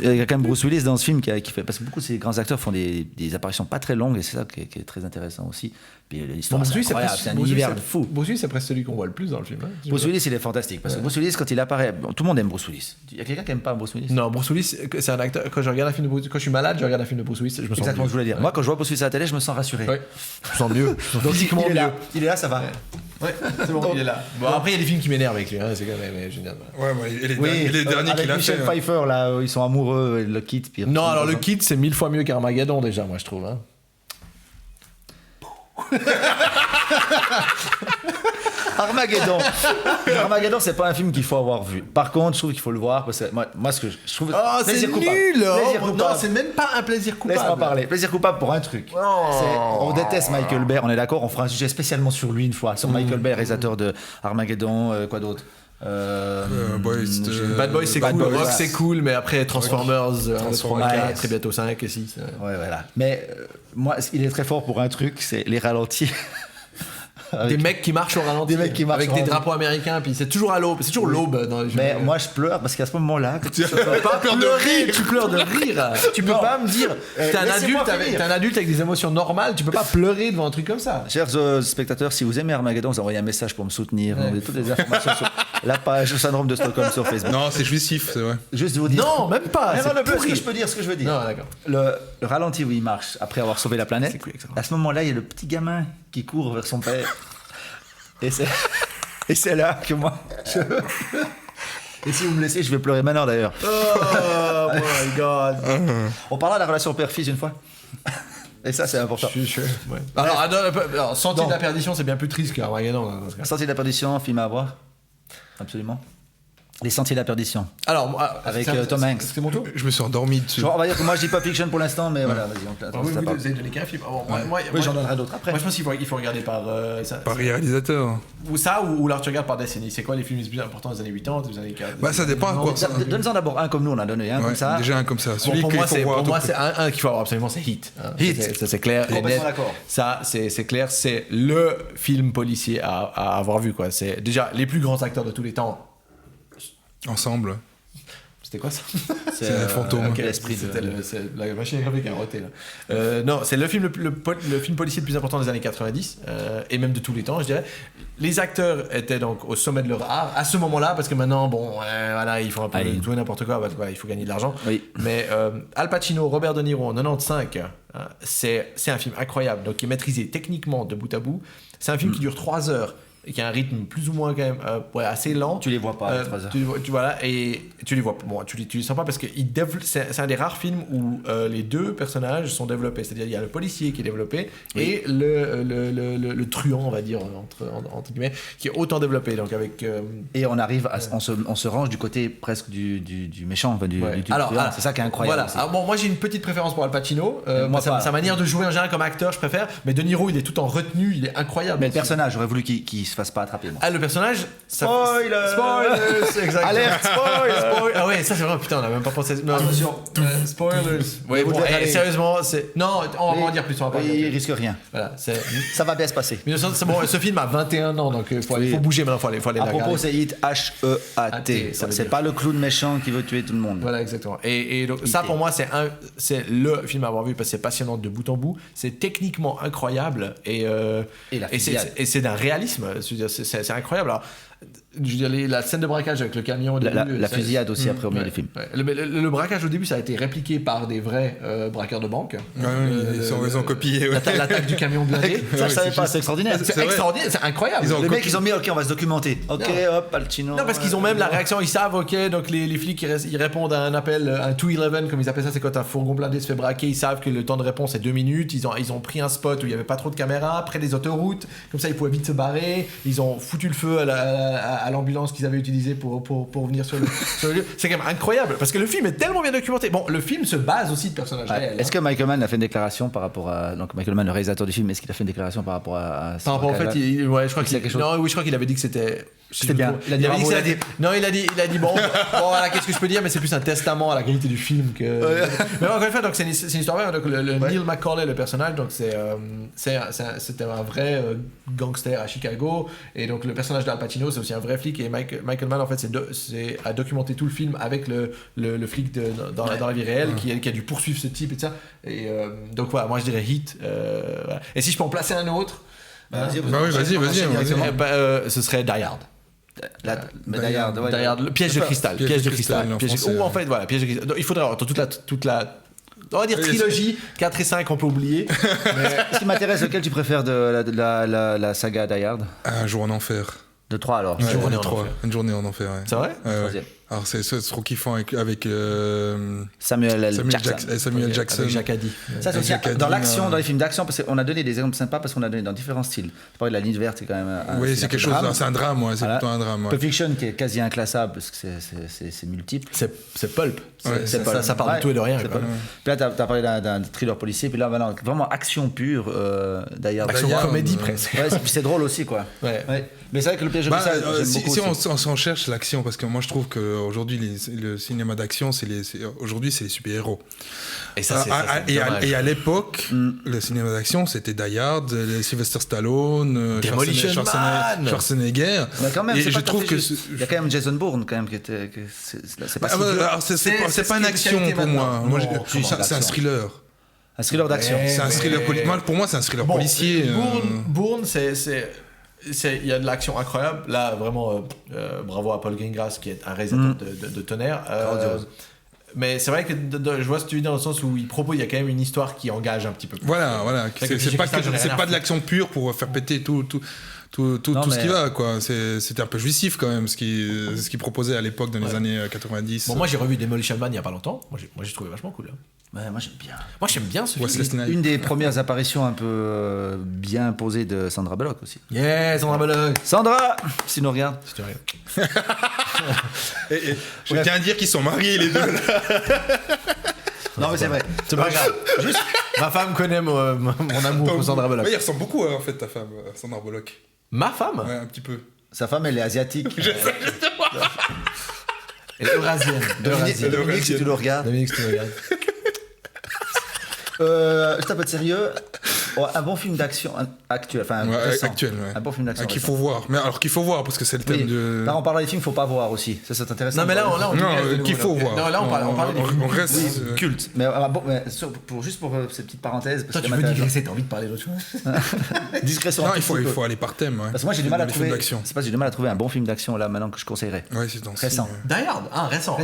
il y a quand même Bruce Willis dans ce film qui fait, parce que beaucoup de ces grands acteurs font des apparitions pas très longues, et c'est ça qui est très intéressant aussi. Puis l'histoire, c'est incroyable, c'est un univers de fou. Bruce Willis, c'est presque celui qu'on voit le plus dans le film. Bruce Willis, il est fantastique, parce que Bruce Willis, quand il apparaît, tout le monde aime Bruce Willis. Il y a quelqu'un qui aime pas Bruce Willis? Non, Bruce Willis, c'est un acteur. Quand je regarde un film de Bruce, quand je suis malade, je regarde un film de Bruce Willis, je me sens exactement ce que je voulais dire. Moi, quand je vois Bruce Willis à la télé, je me sens rassuré. Ouais. Je me sens mieux. Donc physiquement mieux. Il est là, ça va. Ouais, c'est bon, il est là. Bon, après, il y a des films qui m'énervent avec lui, hein, c'est quand même génial. Ouais, et les derniers qu'il a fait. Michel Pfeiffer, là, ils sont amoureux, le Kid. Non, alors le Kid, c'est 1000 fois mieux qu'Armageddon, déjà, moi, je trouve. Hein. Armageddon, c'est pas un film qu'il faut avoir vu. Par contre, je trouve qu'il faut le voir parce que moi ce que je trouve c'est plaisir coupable. Nul. Non, c'est même pas un plaisir coupable. Laisse-moi parler. Plaisir coupable pour un truc. On déteste Michael Bay, on est d'accord, on fera un sujet spécialement sur lui une fois, sur Michael Bay, réalisateur de Armageddon, quoi d'autre. Bad Boys c'est cool, Rock c'est cool, mais après Transformers 3, 4, très bientôt 5 et 6. Ouais, voilà. Mais moi, il est très fort pour un truc, c'est les ralentis. Des mecs qui marchent au ralenti, avec des drapeaux américains, puis c'est toujours à l'aube, c'est toujours l'aube dans les jeux. Mais moi je pleure parce qu'à ce moment-là, tu peux pas pleurer, tu pleures de rire. Tu peux pas me dire, t'es un adulte avec des émotions normales, tu peux pas pleurer devant un truc comme ça. Chers spectateurs, si vous aimez Armageddon, vous envoyez un message pour me soutenir. Vous avez toutes les informations sur la page Syndrome de Stockholm sur Facebook. Non, c'est jouissif, c'est vrai. Juste vous dire. Non, même pas. C'est pourri. Je peux dire ce que je veux dire. Non, d'accord. Le ralenti où il marche après avoir sauvé la planète. À ce moment-là, il y a le petit gamin qui court vers son père. Et c'est là que moi. Et si vous me laissez, je vais pleurer maintenant d'ailleurs. Oh my god. On parlera de la relation père-fils une fois. Et ça, c'est important. Je suis sûr. Ouais. Alors, Sentier de la perdition, c'est bien plus triste qu'Armageddon. Sentier de la perdition, film à voir. Absolument. Les Sentiers de la perdition. Alors, avec Tom Hanks. C'est mon tour. Je me suis endormi dessus. On va dire que moi je dis pas Fiction pour l'instant, mais voilà, vas-y. Vous avez donné qu'un film. Moi, j'en donnerai d'autres après. Moi, je pense qu'il faut regarder par réalisateur. Ou ça, ou alors tu regardes par décennie. C'est quoi les films les plus importants des années 80, des années 40? Bah, ça dépend à quoi. Donne-en d'abord un comme nous, on a donné un comme ça. Déjà un comme ça. Pour moi, c'est un qu'il faut avoir absolument, c'est Heat. Heat. Ça, c'est clair. Ça, c'est clair. C'est le film policier à avoir vu, quoi. C'est déjà les plus grands acteurs de tous les temps. Ensemble. C'était quoi ça? C'est un fantôme. Quel esprit c'est la machine graphique a roté là. Non, c'est le film le film policier le plus important des années 90 et même de tous les temps, je dirais. Les acteurs étaient donc au sommet de leur art à ce moment-là, parce que maintenant, voilà, ils font un peu tout et n'importe quoi, parce qu'il faut gagner de l'argent. Oui. Mais Al Pacino, Robert De Niro en 95, c'est un film incroyable, donc qui est maîtrisé techniquement de bout à bout. C'est un film qui dure 3 heures. Et qui a un rythme plus ou moins quand même assez lent. Tu les vois pas à 3 heures. Et tu les vois. Bon, tu les sens pas parce que c'est un des rares films où les deux personnages sont développés. C'est-à-dire il y a le policier qui est développé et le truand, on va dire entre guillemets, qui est autant développé. Donc avec et on arrive, on se range du côté presque du méchant, enfin, du truand. C'est ça qui est incroyable. Voilà. Alors, bon, moi j'ai une petite préférence pour Al Pacino. Sa manière de jouer en général comme acteur, je préfère. Mais De Niro, il est tout en retenue, il est incroyable. Mais le personnage, j'aurais voulu qu'il se fasse pas attraper. Moi. Le personnage. Spoilers, exactement. Alerte, spoilers. Ah ouais, ça c'est vrai. Putain, on a même pas pensé. Attention. Spoilers. Ouais, bon, sérieusement, c'est. Non, on va pas en dire plus. Il risque rien. Voilà, ça va bien se passer. C'est bon. Ce film a 21 ans, donc il faut bouger maintenant. Faut aller. À propos, c'est Heat, H-E-A-T. C'est pas le clown méchant qui veut tuer tout le monde. Voilà, exactement. Et donc ça, pour moi, c'est le film à avoir vu parce que c'est passionnant de bout en bout. C'est techniquement incroyable et c'est d'un réalisme. C'est incroyable. Alors, je veux dire, la scène de braquage avec le camion au début, la fusillade aussi après au milieu du film. Le braquage au début, ça a été répliqué par des vrais braqueurs de banque. Ils ont copié. L'attaque du camion blindé. Ça, je savais pas, c'est extraordinaire. C'est extraordinaire, c'est incroyable. Les mecs, ils ont mis, ok, on va se documenter. Ok, hop, Pacino. Non, parce qu'ils ont même la réaction, ils savent, ok, donc les flics, ils répondent à un appel, un 211, comme ils appellent ça, c'est quand un fourgon blindé se fait braquer, ils savent que le temps de réponse est 2 minutes, ils ont pris un spot où il n'y avait pas trop de caméras, près des autoroutes, comme ça ils pouvaient vite se barrer, ils ont foutu le feu à à l'ambulance qu'ils avaient utilisée pour venir sur le lieu. C'est quand même incroyable parce que le film est tellement bien documenté. Bon, le film se base aussi de personnages réels. Est-ce que Michael Mann a fait une déclaration par rapport à. Donc, Michael Mann, le réalisateur du film, est-ce qu'il a fait une déclaration par rapport à par rapport au fait, je crois je crois qu'il avait dit que c'était bien. Il a dit bon, voilà, qu'est-ce que je peux dire, mais c'est plus un testament à la qualité du film que. Mais encore une fois, donc c'est une histoire vraie. Donc Neil McCauley, le personnage, donc c'était un vrai gangster à Chicago, et donc le personnage d'Al Pacino, c'est aussi un vrai flic, et Michael Mann en fait a documenté tout le film avec le flic dans la vie réelle qui a dû poursuivre ce type et ça. Et donc voilà, moi je dirais Heat. Voilà. Et si je peux en placer un autre. Vas-y. Ce serait Die Hard. Die Hard, le piège de cristal. Ou en fait, voilà, piège de cristal. Donc, il faudrait avoir toute la on va dire trilogie, 4 et 5 on peut oublier. Mais ce qui m'intéresse, lequel tu préfères de la saga Die Hard? Un jour en enfer. De 3 alors. Une journée en enfer. C'est vrai? Ouais. Alors c'est trop kiffant avec Samuel Jackson. Avec Jacques Haddy. Ça c'est aussi dans l'action, dans les films d'action, parce qu'on a donné des exemples sympas parce qu'on a donné dans différents styles. Tu parlais de La Ligne verte, c'est quand même oui, c'est quelque chose, c'est un drame, c'est plutôt un drame. Pulp Fiction qui est quasi inclassable parce que c'est multiple. C'est Pulp. Ça parle de tout et de rien. Puis là t'as parlé d'un thriller policier, puis là maintenant vraiment action pure, d'ailleurs. Action comédie presque. Ouais, puis c'est drôle aussi quoi. Ouais. Mais c'est vrai que le piège de cristal, j'aime beaucoup. Si on cherche l'action, parce que moi je trouve qu'aujourd'hui le cinéma d'action, aujourd'hui c'est les super-héros. Et à l'époque, le cinéma d'action c'était Die Hard, Sylvester Stallone, Schwarzenegger. Mais quand même, et je trouve que il y a quand même Jason Bourne quand même qui était. C'est pas une action pour moi. C'est un thriller. Un thriller d'action. C'est un thriller pour moi, c'est un thriller policier. Bourne, il y a de l'action incroyable. Là, vraiment, bravo à Paul Greengrass, qui est un réalisateur de tonnerre. Mais c'est vrai que je vois ce que tu veux dire dans le sens où il y a quand même une histoire qui engage un petit peu plus. Voilà. C'est pas de l'action pure pour faire péter tout ce qui va, quoi. C'était un peu jouissif quand même ce qu'il proposait à l'époque dans les années 90. Bon, moi j'ai revu Demolition Man il y a pas longtemps. Moi j'ai trouvé vachement cool. Ouais, moi j'aime bien. Moi j'aime bien ce film. Une des premières apparitions un peu bien posées de Sandra Bullock aussi. Yeah, Sandra Bullock. Sandra, si nous regarde. Si tu regardes. Je tiens à dire qu'ils sont mariés les deux. Non mais c'est vrai. C'est pas grave. Juste, ma femme connaît mon amour pour Sandra Bullock. Il ressemble beaucoup en fait ta femme, Sandra Bullock. Ma femme? Ouais, un petit peu. Sa femme elle est asiatique. Elle est eurasienne. Dominique, si tu le regardes. Je t'appelle sérieux. Un bon film d'action actuel, actuel, un bon film d'action qu'il faut voir. Mais alors qu'il faut voir parce que c'est le thème de. Là on parle des films, faut pas voir aussi. Ça t'intéresse. Non mais là on qu'il faut voir. Non là on parle des films. On reste culte. Mais juste pour ces petites parenthèses. Toi tu veux digresser, t'as envie de parler d'autre chose. Discrétion. Non, il faut aller par thème. Parce que moi j'ai du mal à trouver. C'est pas j'ai du mal à trouver un bon film d'action là maintenant que je conseillerais. Ouais, c'est dans récent. Die Hard, récent.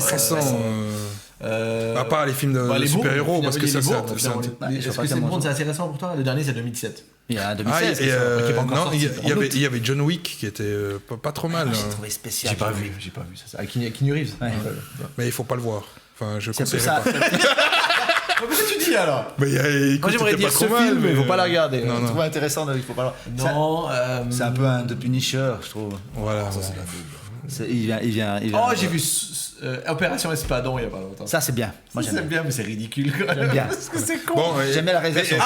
À part les films de super-héros, parce que ça c'est. Est-ce que c'est bon, c'est assez récent pour toi? Le dernier c'est 2007. Il y a un 2016. Il y avait John Wick qui était pas trop mal. J'ai trouvé spécial. J'ai pas vu ça. Avec Keanu Reeves. Mais il faut pas le voir. Enfin, je conseille pas. Pourquoi tu dis alors? Moi j'aimerais dire ce film, mais il faut pas la regarder. Je trouve intéressant, il faut pas. Non, c'est un peu un The Punisher, je trouve. Voilà. Il vient. Oh, j'ai vu Opération Espadon il y a pas longtemps. Ça c'est bien. Moi j'aime bien, mais c'est ridicule. J'aime bien. Parce que c'est con. Bon, j'aime bien la réalisation.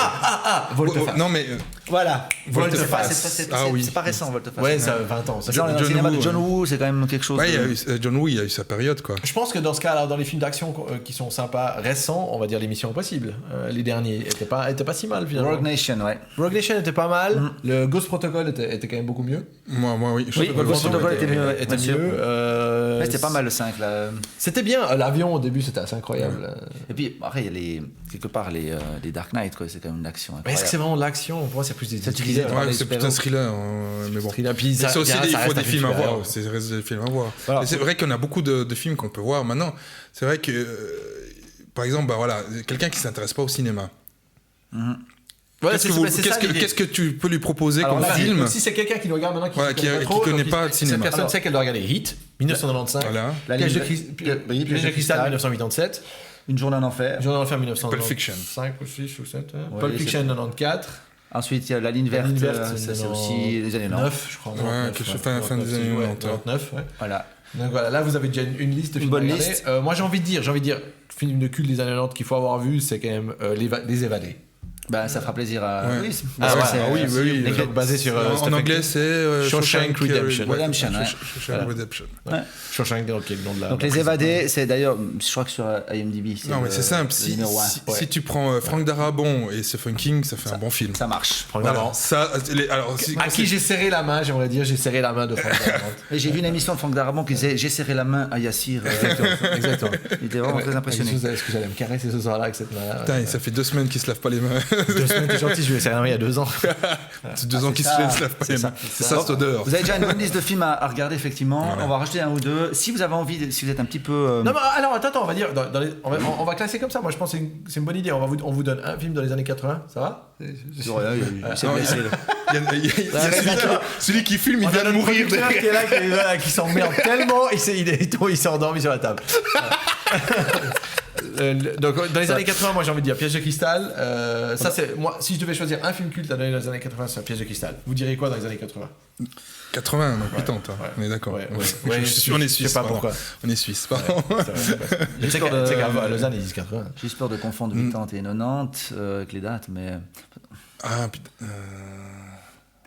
Volte-face. Non mais voilà. Volte-face. C'est pas récent, Volte-face. Ouais, ça a 20 ans. Genre le cinéma de John Woo, c'est quand même quelque chose. Ouais, John Woo, il a eu sa période quoi. Je pense que dans ce cas, alors dans les films d'action qui sont sympas, récents, on va dire les Missions Impossibles. Les derniers étaient pas si mal finalement. Rogue Nation, ouais. Rogue Nation était pas mal. Le Ghost Protocol était quand même beaucoup mieux. Moi oui. Le Ghost Protocol était mieux. Mais c'était pas mal le 5 là. C'était bien. L'avion au début c'était assez incroyable. Et puis après il y a quelque part les Dark Knight quoi, c'est quand même une action. Mais est-ce que c'est vraiment de l'action? Pour moi c'est plus des thrillers. C'est plus un thriller, mais bon. Puis ça aussi il faut des films à voir. C'est des films à voir. C'est vrai qu'on a beaucoup de films qu'on peut voir maintenant. C'est vrai que par exemple quelqu'un qui s'intéresse pas au cinéma. Qu'est-ce que tu peux lui proposer comme film? Si c'est quelqu'un qui le regarde maintenant qui connaît pas le cinéma, cette personne sait qu'elle doit regarder Heat 1995, Piège de cristal 1987, Une journée en enfer. Une journée en enfer 1995. Pulp Fiction. 5 ou 6 ou 7. Pulp Fiction 94. Ensuite, il y a La Ligne Verte, c'est aussi les années 9, je crois. Fin des années 99, ouais. Voilà. Donc voilà, là vous avez déjà une liste de films à regarder. Moi j'ai envie de dire, film de culte des années 90 qu'il faut avoir vu, c'est quand même Les Évadés. Bah, ça fera plaisir à Louis. Oui. Basé sur. En anglais, c'est Shawshank Redemption. Shawshank, ok, le nom de la. Donc, Les Évadés, c'est d'ailleurs, je crois que sur IMDb. Non, mais c'est simple. Si tu prends Frank Darabont et Stephen King, ça fait un bon film. Ça marche. À qui j'ai serré la main, j'aimerais dire, j'ai serré la main de Frank Darabont. J'ai vu une émission de Frank Darabont qui disait j'ai serré la main à Yassir. Exactement. Il était vraiment très impressionné. Est-ce que j'allais me caresser ce soir-là avec cette main-là? Putain, ça fait 2 semaines qu'il se lave pas les mains. 2 semaines, t'es gentil, je lui ai serré la main il y a 2 ans. C'est 2 ans qu'il se lave pas les mains. C'est ça, cette odeur. Vous avez déjà une bonne liste de films à regarder, effectivement. On va rajouter un ou deux. Si vous avez envie, si vous êtes un petit peu. Non, mais alors, attends, on va dire. On va classer comme ça. Moi, je pense que c'est une bonne idée. On vous donne un film dans les années 80, ça va? Celui qui filme, il vient de mourir. Qui est là, qui s'emmerde tellement, il s'est endormi sur la table. Donc dans les années 80, moi j'ai envie de dire Piège de cristal. Ça c'est moi, si je devais choisir un film culte à donner dans les années 80, c'est un Piège de cristal. Vous diriez quoi dans les années 80? 80, donc 80, on est d'accord. On est suisse. Je sais pas pourquoi. On est suisse, pardon. Je sais qu'à Lausanne ils disent 80. J'ai peur de confondre 80 et 90 avec les dates, mais. Ah putain.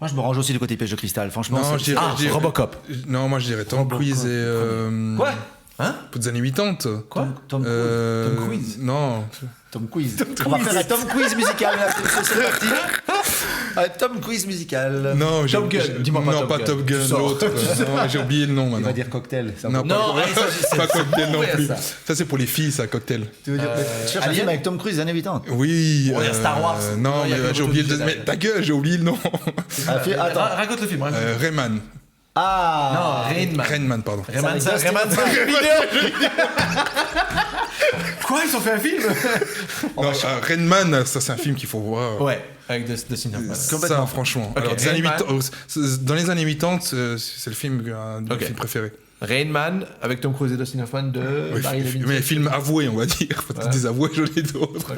Moi, je me range aussi du côté Piège de cristal. Franchement, non, je dirais Robocop. Non, moi je dirais Tom Cruise et. Quoi? Pour des années 80. Quoi? Tom Cruise? Non. Tom Cruise. On va faire un Tom Cruise musical. C'est parti. Un Tom Cruise musical. Non, Top Gun. Dis-moi pas non, pas Top Gun, l'autre. J'ai oublié le nom maintenant. Il va dire cocktail. Non, pas cocktail non plus. Ça, c'est pour les filles, ça, cocktail. Tu veux dire tu cherches un film avec Tom Cruise des années 80? Oui. Il y a Star Wars. Non, mais j'ai oublié le. Mais ta gueule, j'ai oublié le nom. Attends, raconte le film. Rayman. Ah non, Rain Man, pardon. Rayman, c'est un jeu vidéo. Quoi, ils ont fait un film? Non, Rain Man, ça c'est un film qu'il faut voir. Ouais, avec Dustin Hoffman. Ça, franchement. Okay. Alors, dans les années 80, c'est le film, un de mes films préférés. Rain Man avec Tom Cruise et Dustin Hoffman de Barry Levinson. Mais film avoué, on va dire. Faut désavouer, j'en ai d'autres.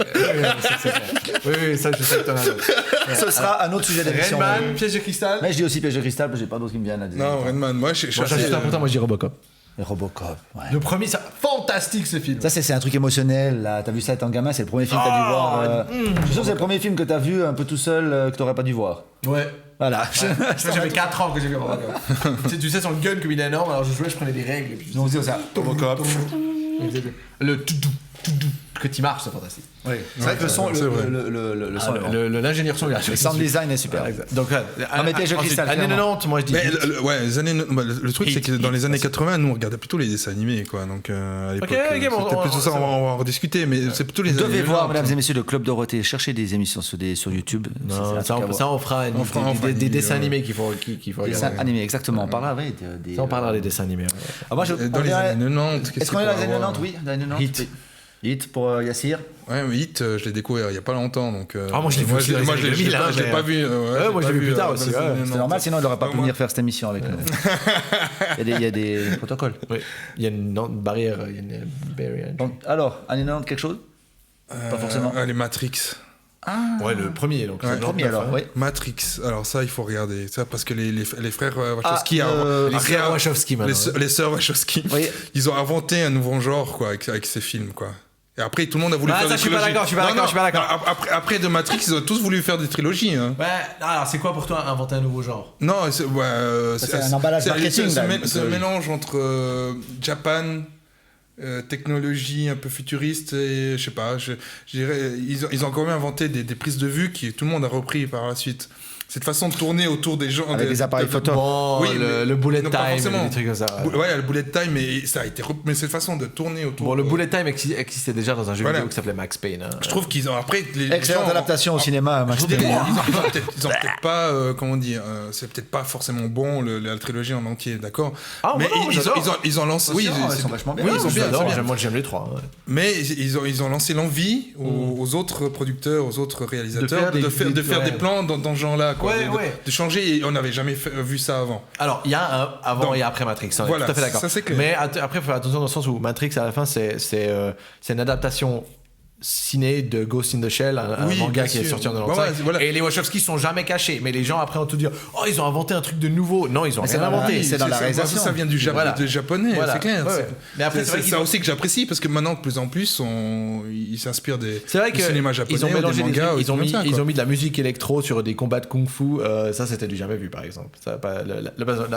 Oui, ça je sais que t'en as d'autres. Ce sera un autre sujet d'émission. Rain Man, Piège de cristal. Mais je dis aussi Piège de cristal parce que j'ai pas d'autres qui me viennent à dire. Non, Rain Man, moi je suis assez important, moi je dis Robocop. Et Robocop, ouais. Le premier, c'est fantastique ce film. Ça, c'est un truc émocionnel. Là. T'as vu ça étant gamin, c'est le premier film que t'as dû voir. Je suis sûr que c'est le premier film que t'as vu un peu tout seul, que t'aurais pas dû voir. Ouais. Voilà. J'avais 4 ans que j'ai vu Robocop. Tu sais, son gun comme il est énorme, alors je jouais, je prenais des règles. Et puis on dit ça. Robocop. Le tout que tu marches, c'est fantastique. Oui. C'est vrai que le son, l'ingénieur son, le sound design est super. Donc, Piège de cristal. Années 90, moi je dis. Le truc, c'est que dans les années 80, nous on regardait plutôt les dessins animés, quoi. Donc à l'époque, c'était plutôt ça, on va en rediscuter, mais c'est plutôt les. Vous devez voir, mesdames et messieurs, le Club Dorothée. Cherchez des émissions sur YouTube. Ça, on fera des dessins animés qu'il faut regarder. Dessins animés, exactement. On parlera, ça, on parlera des dessins animés. Dans les années 90. Est-ce qu'on est dans les années 90? Oui, dans les années 90. Hit pour Yassir. Ouais, mais Hit, je l'ai découvert il y a pas longtemps, donc. Moi je l'ai vu. Je l'ai pas vu. Moi je l'ai vu plus tard aussi. C'est normal, sinon il n'aurait pas pu venir faire cette émission avec nous. Il y a des protocoles. Oui. Il y a une barrière. Alors, années 90 quelque chose? Pas forcément. Les Matrix. Ouais, le premier, donc. Le premier alors, oui. Matrix. Alors ça, il faut regarder ça parce que les frères Wachowski, les sœurs Wachowski, ils ont inventé un nouveau genre, quoi, avec ces films, quoi. Et après, tout le monde a voulu faire des trilogies. Je suis pas d'accord. Après de Matrix, ils ont tous voulu faire des trilogies. Hein. Ouais, alors c'est quoi pour toi inventer un nouveau genre? Non, c'est un emballage marketing. C'est un mélange entre Japan, technologie un peu futuriste et je sais pas, je dirais, ils ont quand même inventé des prises de vue qui tout le monde a repris par la suite. Cette façon de tourner autour des gens. Avec des appareils photo. Oui, le bullet time, des trucs comme ça. Ouais, le bullet time, mais ça a été. Mais cette façon de tourner autour. Bon, le bullet time existait déjà dans un jeu vidéo qui s'appelait Max Payne. Hein. Je trouve qu'ils ont. Après. Excellente adaptation au cinéma, Max Payne. Ils ont peut-être pas. Comment dire. C'est peut-être pas forcément bon, la trilogie en entier, d'accord. Mais ils ont lancé. Oui, ils sont vachement bien. Oui, ils sont bien. Moi, j'aime les trois. Mais ils ont lancé l'envie aux autres producteurs, aux autres réalisateurs de faire des plans dans ce genre-là. De changer, et on n'avait jamais vu ça avant. Alors, il y a un avant et après Matrix, on est tout à fait d'accord. Ça, c'est clair. Mais après, il faut faire attention dans le sens où Matrix, à la fin, c'est une adaptation ciné de Ghost in the Shell, un manga qui est sorti en 95. Et les Wachowski sont jamais cachés, mais les gens après vont te dire oh ils ont inventé un truc de nouveau. Non, ils ont rien inventé. C'est dans la réalisation. Ça vient du japonais, c'est clair. Mais après c'est ça aussi que j'apprécie parce que maintenant de plus en plus ils s'inspirent du cinéma japonais, ils ont mélangé des mangas, ils ont mis de la musique électro sur des combats de kung-fu. Ça c'était du jamais vu par exemple.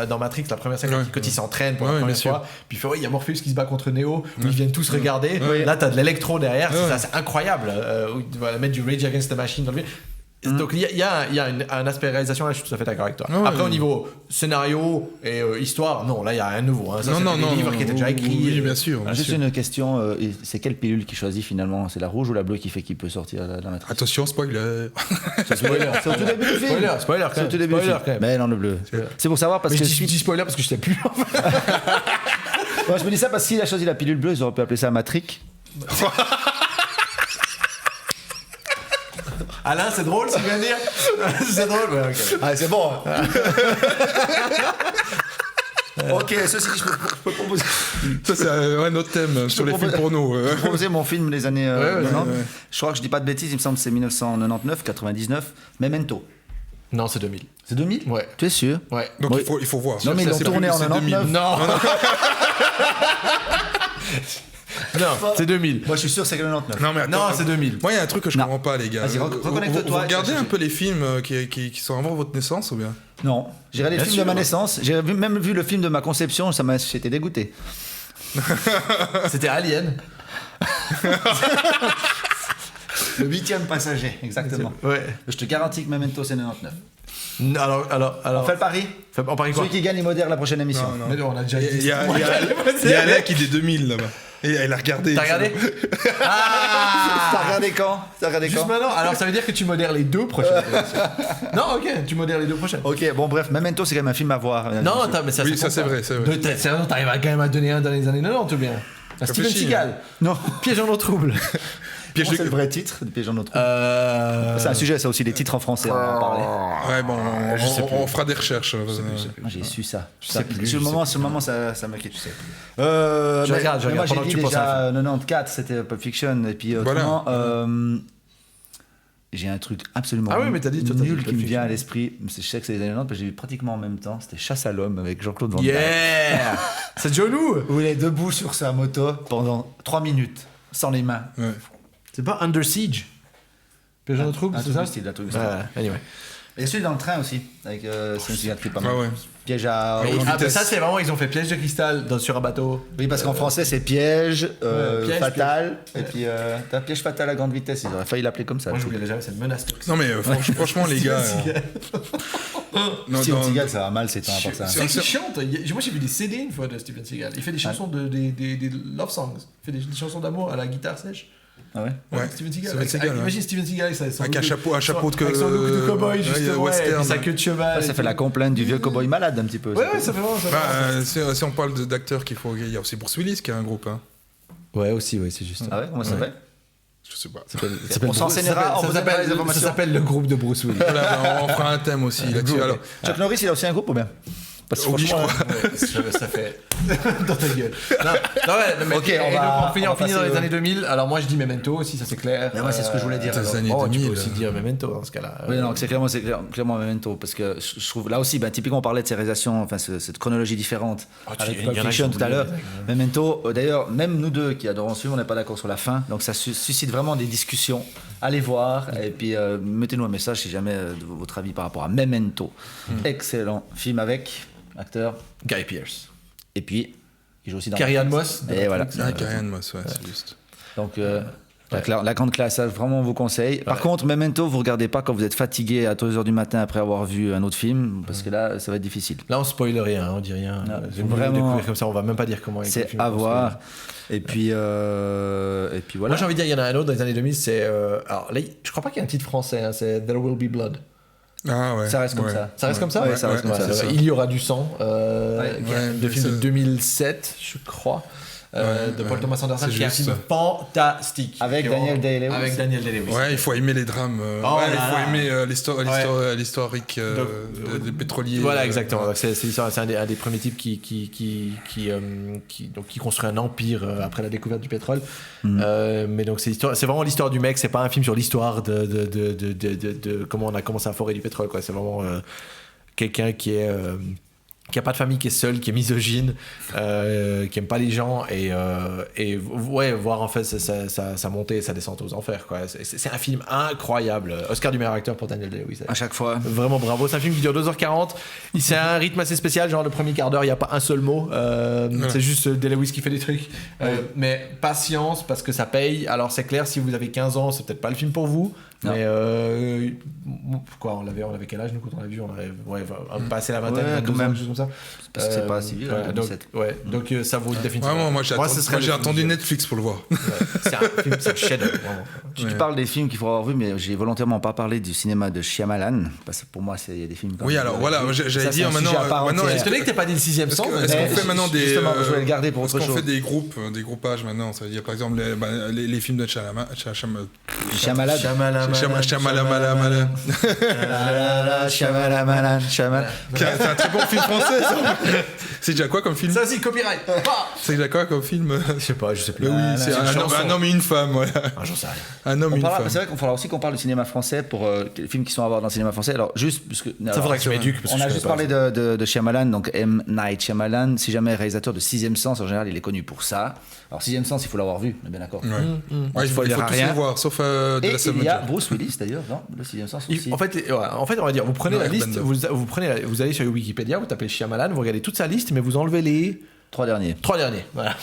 Dans Matrix, la première scène quand ils s'entraînent pour la première fois, puis il y a Morpheus qui se bat contre Neo, ils viennent tous regarder. Là t'as de l'électro derrière, c'est incroyable. Il va mettre du Rage Against the Machine dans le film. Donc il y a un aspect réalisation là, je suis tout à fait d'accord avec toi. Après au niveau scénario et histoire, non, là il y a rien de nouveau. Ça, c'est des livres qui étaient déjà écrits. Oui, bien sûr. Juste une question, c'est quelle pilule qui choisit finalement? C'est la rouge ou la bleue qui fait qu'il peut sortir la matrice? Attention, spoiler. C'est au tout début du film. Spoiler quand même. Mais non, le bleu. C'est pour savoir parce que je dis spoiler parce que je sais plus. Moi je me dis ça parce que s'il a choisi la pilule bleue, ils auraient pu appeler ça Matrix. Alain, c'est drôle, c'est bien dire. C'est drôle, ouais, ok. Ah, c'est bon. Ok, ceci dit, je peux proposer. Ça, c'est notre thème sur les films porno. Je peux proposer mon film des années 90. Je crois que je dis pas de bêtises, il me semble que c'est 1999, 99. Memento. Non, c'est 2000. C'est 2000 ? Ouais. Tu es sûr ? Ouais. Donc il faut voir. Non, mais ils l'ont tourné en 99. Non. Non, c'est 2000. Moi, je suis sûr que c'est 99. Non, mais attends, c'est 2000. Moi, il y a un truc que je comprends pas, les gars. Vas-y, reconnecte-toi. Vous regardez un peu les films qui sont avant votre naissance ou bien? Non. J'ai regardé le film de ma naissance. J'ai même vu le film de ma conception. J'étais dégoûté. C'était Alien. Le 8e passager, exactement. Ouais. Je te garantis que Memento, c'est 99. Alors, on fait le pari. On parie quoi? Celui qui gagne, il modère la prochaine émission. Non. Mais non, on a déjà dit. Il y a Alain qui est des 2000 là-bas. Et elle a regardé. T'as regardé? T'as regardé quand? Juste maintenant. Alors ça veut dire que tu modères les deux prochaines émissions. Non, ok, tu modères les deux prochaines. Ok, bon bref, Memento, c'est quand même un film à voir. Non, mais ça, oui, ça c'est vrai. Sérieusement, t'arrives quand même à donner un dans les années 90 ou bien? Steven Seagal. Non. Piège en eau trouble. C'est le vrai titre de Piège en eau trouble. C'est un sujet, ça aussi, les titres en français, on va en parler. Ouais, bon, on fera des recherches. Moi, j'ai su ça. Je sais plus. Sur le moment, ça m'inquiète. Je sais plus. Je regarde moi, pendant j'ai que dit tu penses à déjà 94, c'était Pulp Fiction. Et puis, autrement, j'ai un truc absolument nul qui me vient à l'esprit. Je sais que c'est les années 90, parce que j'ai vu pratiquement en même temps. C'était Chasse à l'homme avec Jean-Claude Van Damme. Yeah. C'est John Woo. Où il est debout sur sa moto pendant 3 minutes, sans les mains. Ouais. C'est pas Under Siege? Piège en eau trouble, c'est ça? Anyway. Et celui dans le train aussi, avec Steven Seagal qui est pas mal. Ah ouais. Piège à ça c'est vraiment, ils ont fait piège de cristal sur un bateau. Oui, parce qu'en français c'est piège, fatal, et puis t'as piège fatal à grande vitesse, ils auraient failli l'appeler comme ça. Moi je voulais déjà, c'est une menace. Non mais franchement les gars... Steven Seagal ça va mal, c'est temps pour ça. C'est vrai qu'il chante. Moi j'ai vu des CD une fois de Steven Seagal. Il fait des chansons des love songs. Il fait des chansons d'amour à la guitare sèche. Ah ouais? Steven Seagal. Imagine Steven Seagal avec un chapeau de avec son look de cowboy justement, et sa queue de cheval. Ça fait la complainte du vieux cowboy malade un petit peu. Ouais, ça fait vraiment. Si on parle d'acteurs il y a aussi Bruce Willis qui a un groupe. Ouais, aussi, c'est juste. Ah ouais, comment ça s'appelle? Je sais pas. On s'enseignera. Ça s'appelle le groupe de Bruce Willis. Voilà, on fera un thème aussi là-dessus. Chuck Norris, il a aussi un groupe ou bien? Parce que franchement, ça fait dans ta gueule. Mais ok, on finit dans les années 2000. Alors moi je dis Memento aussi, ça c'est clair. Mais moi c'est ce que je voulais dire. Les années 2000. Tu peux aussi dire Memento dans ce cas-là. Oui, non, c'est clairement Memento parce que je trouve là aussi, typiquement on parlait de ces réalisations, enfin cette chronologie différente avec Pulp Fiction tout à l'heure. Memento, d'ailleurs, même nous deux qui adorons ce film, on n'est pas d'accord sur la fin, donc ça suscite vraiment des discussions. Allez voir et puis mettez-nous un message si jamais votre avis par rapport à Memento. Excellent film avec acteur Guy Pearce. Et puis, il joue aussi dans Carrie-Anne Moss. Et voilà. Carrie-Anne Moss, ouais, c'est juste. Donc, la grande classe, ça, vraiment, on vous conseille. Par contre, Memento, vous regardez pas quand vous êtes fatigué à 2h du matin après avoir vu un autre film, parce que là, ça va être difficile. Là, on spoil rien, on dit rien. Vraiment, découvrir comme ça, on va même pas dire comment. C'est à voir. Et puis voilà. Moi, j'ai envie de dire, il y en a un autre dans les années 2000, c'est. Alors là, je crois pas qu'il y ait un titre français, hein, c'est There Will Be Blood. Ah ouais. Ça reste comme ça. Ça reste comme ça? Ouais, ça reste comme ça. Il y aura du sang. De film de 2007, je crois. de Paul Thomas Anderson, qui est un film fantastique. Avec Daniel Day-Lewis. Ouais, il faut aimer les drames. Il faut aimer l'historique des pétroliers. Voilà, exactement. C'est un des premiers types qui construit un empire après la découverte du pétrole. Mais donc c'est vraiment l'histoire du mec. C'est pas un film sur l'histoire de comment on a commencé à forer du pétrole, quoi. C'est vraiment quelqu'un qui a pas de famille, qui est seul, qui est misogyne, qui aime pas les gens et voir en fait sa montée et sa descente aux enfers, quoi. C'est un film incroyable. Oscar du meilleur acteur pour Daniel Day-Lewis. À chaque fois. Vraiment bravo. C'est un film qui dure 2h40. C'est un rythme assez spécial, genre le premier quart d'heure, il n'y a pas un seul mot. C'est juste Day-Lewis qui fait des trucs. Mais patience, parce que ça paye. Alors c'est clair, si vous avez 15 ans, c'est peut-être pas le film pour vous. Non. Mais on avait quel âge nous quand on l'a vu? On avait passé la vingtaine, quand même. Chose comme ça. Parce que c'est pas si vieux. Donc ça vaut définitivement. Moi j'ai attendu Netflix pour le voir. C'est un film, c'est un chef-d'œuvre. Tu parles des films qu'il faut avoir vu, mais j'ai volontairement pas parlé du cinéma de Shyamalan, parce que pour moi il y a des films. Oui, alors voilà, j'allais dire maintenant. Est-ce que t'as pas dit le 6e sens? Est-ce qu'on fait maintenant des. Justement, je voulais le garder pour autre chose. Est-ce qu'on fait des groupages maintenant? Ça veut dire par exemple les films de Shyamalan. C'est un très bon film français, ça. C'est déjà quoi comme film? Ça, c'est copyright. C'est déjà quoi comme film? Je sais plus. Oui, c'est un homme et une femme, voilà. J'en sais rien. Un homme et une femme. C'est vrai qu'on faudra aussi qu'on parle du cinéma français pour les films qui sont à voir dans le cinéma français. Alors, juste, parce que. Ça faudrait que je m'éduque. On a juste parlé de Shyamalan, donc M. Night Shyamalan. Si jamais réalisateur de 6e Sens, en général, il est connu pour ça. Alors, 6e Sens, il faut l'avoir vu, on est bien d'accord. Il faut tous le voir, sauf de la semaine. Il y a Bruce Willis d'ailleurs, non? Le 6e Sens aussi. En fait, on va dire, vous prenez la liste, vous allez sur Wikipédia, vous tapez Shyamalan, vous regardez toute sa liste, mais vous enlevez les 3 derniers. Voilà.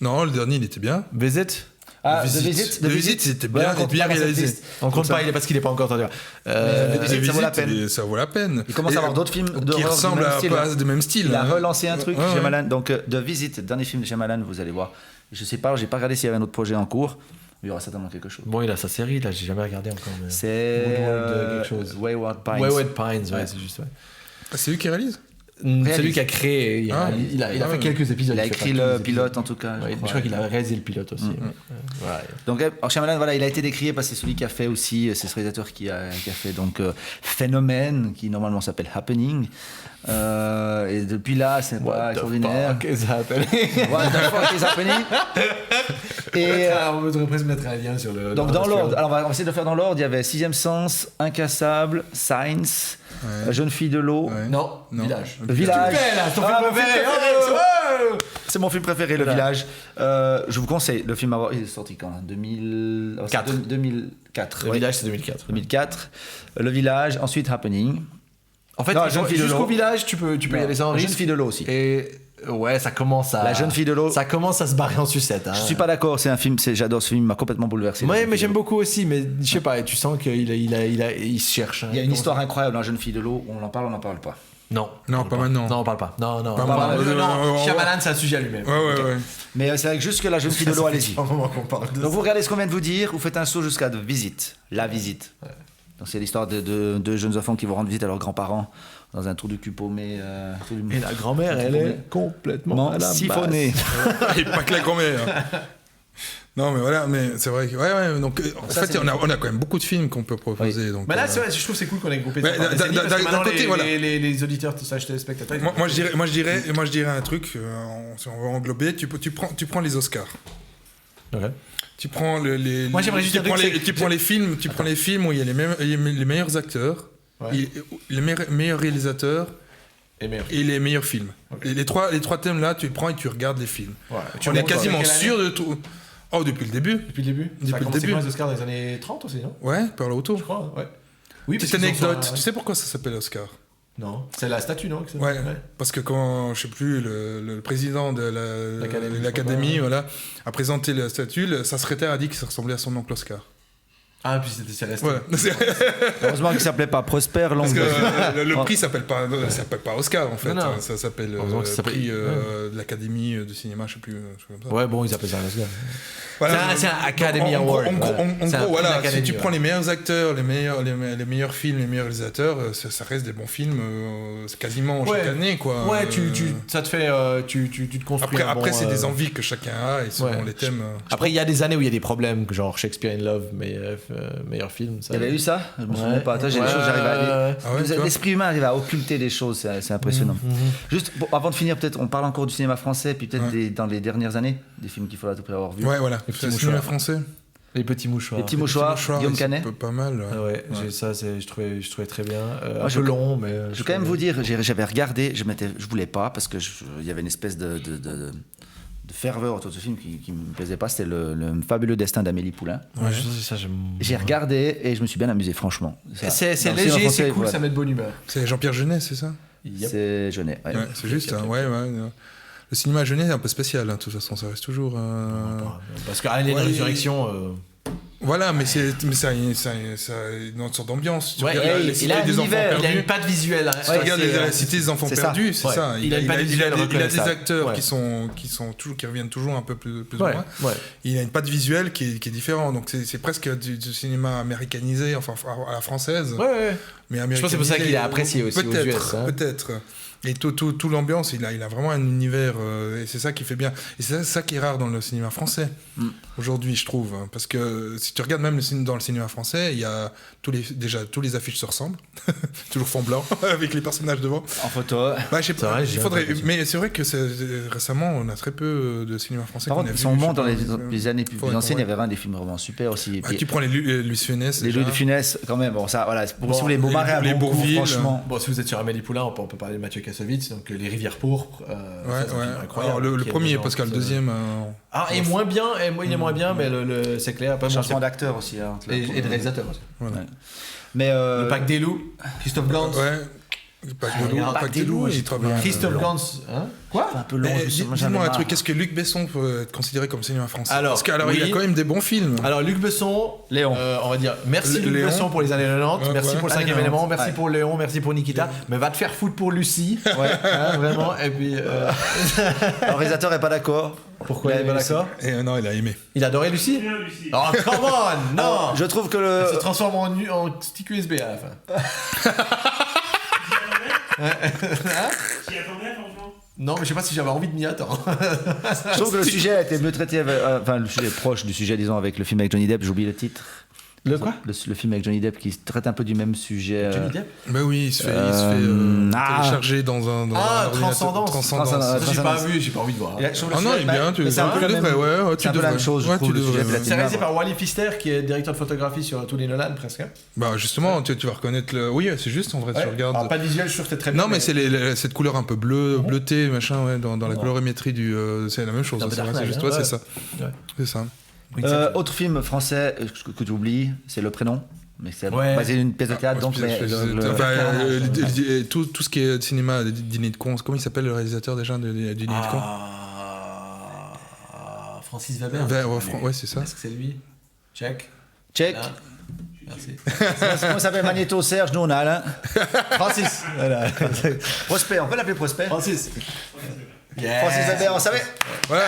Non, le dernier, il était bien. Visit. The Visit, c'était bien réalisé. On compte pas, parce qu'il n'est pas encore entendu. Ça vaut la peine. Il commence à avoir d'autres films qui ressemblent à pas de même style. Il a relancé un truc, Shyamalan. Donc, The Visit, dernier film de Shyamalan, vous allez voir. Je sais pas, j'ai pas regardé s'il y avait un autre projet en cours. Il y aura certainement quelque chose. Bon, il a sa série, là, j'ai jamais regardé encore. Mais... C'est quelque chose. Wayward Pines. Wayward Pines, ouais, c'est juste. Ouais. C'est lui qui réalise? C'est lui qui a créé. Il a fait quelques épisodes. Il a écrit le pilote, en tout cas. Je crois qu'il a réalisé le pilote aussi. Donc, Shyamalan, voilà, il a été décrié parce que c'est celui qui a fait aussi, c'est ce réalisateur qui a fait donc Phénomène, qui normalement s'appelle Happening. Et depuis là, c'est pas extraordinaire. What the fuck is happening? What the fuck is happening? Et on devrait presque mettre un lien sur le. Donc dans l'ordre, alors on va essayer de le faire dans l'ordre. Il y avait 6e Sens, Incassable, Science, Jeune fille de l'eau. Non, Village. Village. Ton film préféré. C'est mon film préféré, Le Village. Je vous conseille. Le film il est sorti quand? 2004. 2004. Le Village, c'est 2004. 2004. Le Village. Ensuite Happening. En fait, jusqu'au Village, tu peux y aller sans risque. Jeune fille de l'eau aussi. Et ouais, ça commence à. La jeune fille de l'eau. Ça commence à se barrer en sucette. Je suis pas d'accord. C'est un film. J'adore ce film. Il m'a complètement bouleversé. Ouais, mais j'aime beaucoup aussi. Mais je sais pas. Tu sens qu'il se cherche. Il y a une histoire incroyable dans La jeune fille de l'eau. On en parle, on n'en parle pas. Non, pas maintenant. Non, on parle pas. Non. Non. Shyamalan, c'est un sujet à lui-même. Ouais. Mais c'est vrai que jusque La jeune fille de l'eau, allez-y. Donc vous regardez ce qu'on vient de vous dire. Vous faites un saut jusqu'à The Visit. La visite. Ouais. Donc c'est l'histoire de deux jeunes enfants qui vont rendre visite à leurs grands-parents dans un trou de cul paumé. Et la grand-mère, elle est complètement siphonnée. Et pas que la grand-mère. Non, mais voilà, mais c'est vrai que. Ouais. Donc, en fait, on a quand même beaucoup de films qu'on peut proposer. Donc, mais là, c'est vrai, je trouve que c'est cool qu'on ait groupé. D'un côté, voilà. Les auditeurs, tout ça, les spectateurs. Moi, je dirais un truc, si on veut englober, tu prends les Oscars. Ok. Tu prends les. Moi, j'aimerais juste tu prends les films où il y a les meilleurs acteurs, les meilleurs réalisateurs. Et les meilleurs films. Okay. Les trois thèmes là, tu les prends et tu regardes les films. Ouais. On est quasiment sûr de tout. Oh, depuis le début. Ça a commencé les Oscars dans les années 30 aussi, non? Ouais, par là autour. Je crois, ouais. Oui, petite anecdote. Tu sais pourquoi ça s'appelle Oscar? Non, c'est la statue, non? Ouais, parce que quand, je sais plus, le président de l'Académie a présenté la statue, sa secrétaire a dit que ça ressemblait à son oncle Oscar. Ah, puis c'est resté. Ouais. Heureusement qu'il s'appelait pas Prosper Long. Parce que le prix s'appelle pas Oscar en fait. Non. Ça s'appelle le prix de l'Académie de cinéma, je sais plus. Comme ça. Ouais, bon, ils appellent ça un Oscar. Voilà, c'est un Academy Award. En gros, voilà, si tu prends les meilleurs acteurs, les meilleurs films, les meilleurs réalisateurs, ça reste des bons films quasiment chaque année, quoi. Ouais, ça te fait, tu te construis. Après, c'est des envies que chacun a et selon les thèmes. Après, il y a des années où il y a des problèmes, genre Shakespeare in Love, meilleur film. Il y avait eu ça? Je me souviens pas. Toi, j'ai des choses, j'arrive à. L'esprit humain arrive à occulter des choses, c'est impressionnant. Juste, avant de finir, peut-être, on parle encore du cinéma français, puis peut-être dans les dernières années, des films qu'il faudra tout près avoir vu. Ouais, voilà. Le cinéma français. Les petits mouchoirs. Les petits mouchoirs, Guillaume Canet. Pas mal. Ouais, je trouvais très bien. Un peu long, mais. Je vais quand même vous dire, j'avais regardé, je voulais pas, parce que il y avait une espèce de ferveur autour de ce film qui me plaisait pas. C'était le fabuleux destin d'Amélie Poulain. Ouais, ça, j'ai regardé et je me suis bien amusé, franchement. C'est léger, c'est cool, ça met de bonne humeur. C'est Jean-Pierre Jeunet, c'est ça? C'est Jeunet. Ouais, c'est juste, ouais. Le cinéma Jeunet est un peu spécial, de toute façon, ça reste toujours. Parce qu'Alien et Résurrection. Voilà, mais ça a une sorte d'ambiance. Il a une patte visuelle. Si tu regardes la Cité des enfants perdus, c'est ça. Il a des acteurs qui reviennent toujours un peu plus ou moins. Il a une patte visuelle qui est différente. Donc c'est presque du cinéma américanisé, enfin à la française. Mais je pense que c'est pour ça qu'il a apprécié aussi aux US. Peut-être. Et tout l'ambiance, il a vraiment un univers, et c'est ça qui fait bien. Et c'est ça qui est rare dans le cinéma français, aujourd'hui, je trouve. Parce que si tu regardes même dans le cinéma français, il y a tous les affiches se ressemblent, toujours fond blanc, avec les personnages devant. En photo. Je sais pas, mais c'est vrai que récemment, on a très peu de cinéma français. Par contre, si on monte dans les années plus anciennes, il y avait vraiment des films vraiment super aussi. Tu prends les Louis de Funès. Les Louis de Funès, quand même. Bon, ça, voilà. Si vous voulez Beaumarais, les Bourvil, franchement. Bon, si vous êtes sur Amélie Poulain, on peut parler de Mathieu Kassovitz, donc Les Rivières pourpres. Incroyable. Alors, le premier, parce que le deuxième. Il est moins bien, il est moins bien, mais c'est clair. Changement d'acteur aussi. Et de réalisateur aussi. Mais le Pacte des loups, Christophe Gans. Le Pacte des loups, il est trop bien. Christophe Gans, quoi? Un peu long. Dis-moi un truc, est-ce que Luc Besson peut être considéré comme cinéma français? Parce il a quand même des bons films. Alors Luc Besson, Léon, on va dire merci Luc Besson pour les années 90, merci pour le 5e élément, merci pour Léon, merci pour Nikita, mais va te faire foutre pour Lucie, vraiment. Et puis le réalisateur n'est pas d'accord. Pourquoi il est pas d'accord? Non, il a aimé. Il adorait Lucie. Oh come on, non. Je trouve que elle se transforme en stick USB à la fin. T'y attendais, franchement? Non, mais je sais pas si j'avais envie de m'y attendre. Je trouve que le sujet a été mieux traité, le sujet est proche du sujet, disons, avec le film avec Johnny Depp, j'oublie le titre. Le quoi? Le film avec Johnny Depp qui traite un peu du même sujet. Johnny Depp? Bah oui, il se fait télécharger dans un Transcendance. J'ai pas vu, j'ai pas envie de voir. Il est bien, tu devrais. C'est un peu la même chose, je trouve. C'est réalisé par Wally Pfister, qui est directeur de photographie sur tous les Nolan, presque. Bah justement, tu vas reconnaître le. Oui, c'est juste, en vrai, tu regardes. Alors, pas de visuel, je suis sûr que c'est très bien. Non, mais c'est cette couleur un peu bleutée, machin, dans la colorimétrie du. C'est la même chose, c'est juste, c'est ça. C'est ça. Autre film français que tu oublies, c'est Le Prénom, mais c'est basé sur une pièce de théâtre. Donc tout ce qui est cinéma, Dîner de cons, comment il s'appelle le réalisateur déjà de Dîner de cons? Francis Weber. Ouais, c'est ça. Est-ce que c'est lui? Check. Merci. Comment s'appelle Magnéto, Serge, nous on a Alain. Francis. Voilà. Prosper, on peut l'appeler Prosper. Francis. Yes. Francis Weber, on savait. Voilà,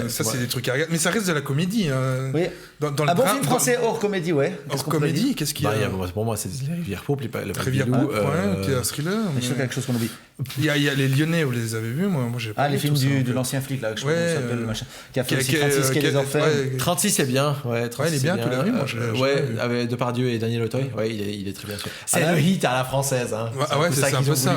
ça c'est des trucs à regarder. Mais ça reste de la comédie. Oui. Un bon film français hors comédie, Hors comédie, qu'est-ce qu'il y a? Pour moi, c'est Les Rivières pourpres, le Rivières pourpres, qui est un thriller. Je sais quelque chose qu'on oublie. Il y a Les Lyonnais, vous les avez vus? Moi j'ai pas vu. Les films de l'ancien flic, là, je crois que s'appelle le machin. Qui a fait aussi 36 qui est les enfers. 36 c'est bien. Ouais, il est bien, tu l'as vu? Avec Depardieu et Daniel Auteuil. Ouais, il est très bien sûr. C'est le hit à la française. C'est un peu ça.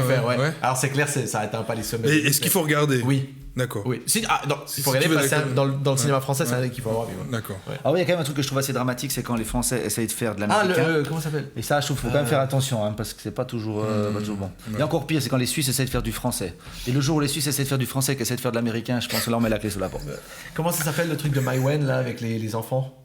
Alors c'est clair, ça atteint pas les sommets. Est-ce qu'il faut regarder? Oui. D'accord. Oui. Il faut regarder parce que dans le cinéma français, c'est un qu'il faut avoir vu. D'accord. Ah oui, il y a quand même un truc que je trouve assez dramatique, c'est quand les Français essayent de faire de l'américain. Comment ça s'appelle? Et ça, je trouve qu'il faut quand même faire attention, parce que c'est pas toujours bon. Et encore pire, c'est quand les Suisses essayent de faire du français. Et le jour où les Suisses essayent de faire du français, qui essayent de faire de l'américain, je pense que là on met la clé sous la porte. Comment ça s'appelle le truc de Maïwen là avec les enfants?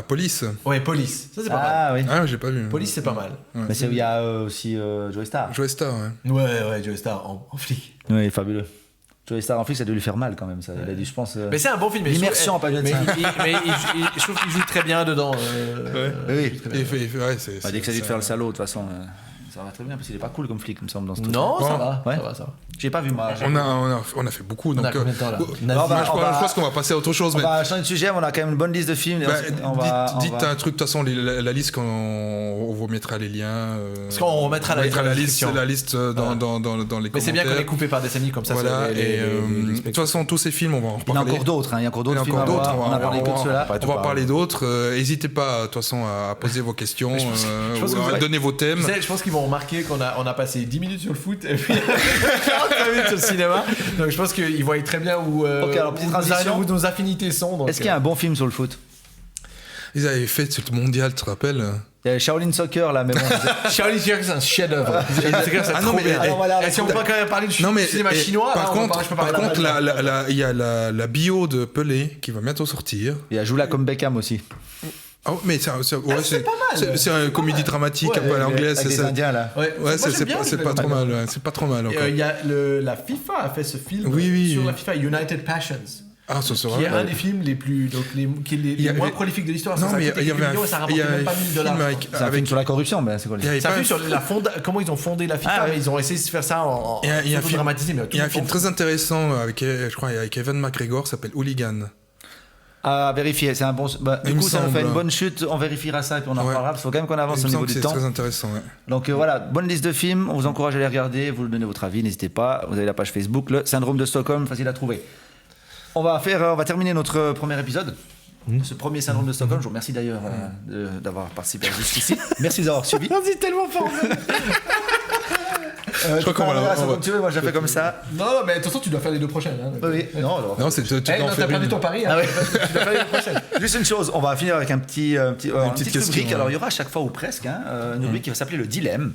Police. Ouais, Police. Ça c'est pas mal. Oui. Ah, j'ai pas vu. Police, c'est pas mal. Mais c'est où il y a aussi Joey Star. Joey Star, Ouais, Joey Star en flic. Oui, fabuleux. Joey Star en flic, ça a dû lui faire mal quand même. Ça. Il a dû, je pense. Mais c'est un bon film. L'immersion en période. Mais je trouve qu'il joue très bien dedans. Oui. Dès que ça dit de faire le salaud, de toute façon. Ça va très bien parce qu'il est pas cool comme flic, il me semble, dans ce truc. Non, ça va. Ouais. Ça va. J'ai pas vu moi. On a fait beaucoup. Donc, combien de temps là je pense qu'on va passer à autre chose. On va changer de sujet, on a quand même une bonne liste de films. Dites un truc, de toute façon, la liste, on vous mettra les liens. Parce qu'on remettra la liste dans les commentaires. Mais c'est bien qu'on est coupé par décennies comme ça. Voilà, et de toute façon, tous ces films, on va en reparler. Il y a encore d'autres films à voir. On a parlé que de ceux-là. On va parler d'autres. N'hésitez pas, de toute façon, à poser vos questions, à donner vos thèmes. Je pense qu'ils vont remarquer qu'on a passé 10 minutes sur le foot et puis 45 minutes sur le cinéma. Donc je pense qu'ils voient très bien où nos affinités sont. Est-ce qu'il y a un bon film sur le foot? Ils avaient fait ce mondial, tu te rappelles? Il y avait Shaolin Soccer là, mais bon. Shaolin Soccer, c'est un chef-d'œuvre. Si on peut quand même parler du cinéma chinois. Par contre, il y a la bio de Pelé qui va bientôt sortir. Il y a Joula comme Beckham aussi. Oh, mais c'est une comédie dramatique un peu à l'anglaise. Avec les Indiens là. C'est pas trop mal. C'est pas trop mal encore. Il y a la FIFA a fait ce film sur la FIFA, United Passions. Ah, ça sera. Qui est un des films les plus les moins prolifiques de l'histoire. Non, mais il y avait un film c'est un film sur la corruption, mais c'est quoi? C'est un film sur comment ils ont fondé la FIFA. Ils ont essayé de faire ça en dramatisé. Il y a un film très intéressant avec Evan McGregor, s'appelle Hooligan. À vérifier, c'est un bon. Du coup, ça nous fait une bonne chute. On vérifiera ça et puis on en parlera. Il faut quand même qu'on avance au niveau du temps. C'est très intéressant. Ouais. Donc voilà, bonne liste de films. On vous encourage à les regarder. Vous donnez votre avis, n'hésitez pas. Vous avez la page Facebook, le Syndrome de Stockholm, facile à trouver. On va terminer notre premier épisode. Ce premier Syndrome de Stockholm. Je vous remercie d'ailleurs d'avoir participé jusqu'ici. Merci d'avoir suivi. On dit tellement fort. Je crois qu'on va comme tu veux, moi j'ai fait comme ça. Non, mais de toute façon, tu dois faire les deux prochaines. Hein, oui, non, t'as perdu ton pari. Tu dois faire les deux prochaines. Juste une chose, on va finir avec une petite rubrique. Alors il y aura à chaque fois ou presque une rubrique qui va s'appeler le dilemme.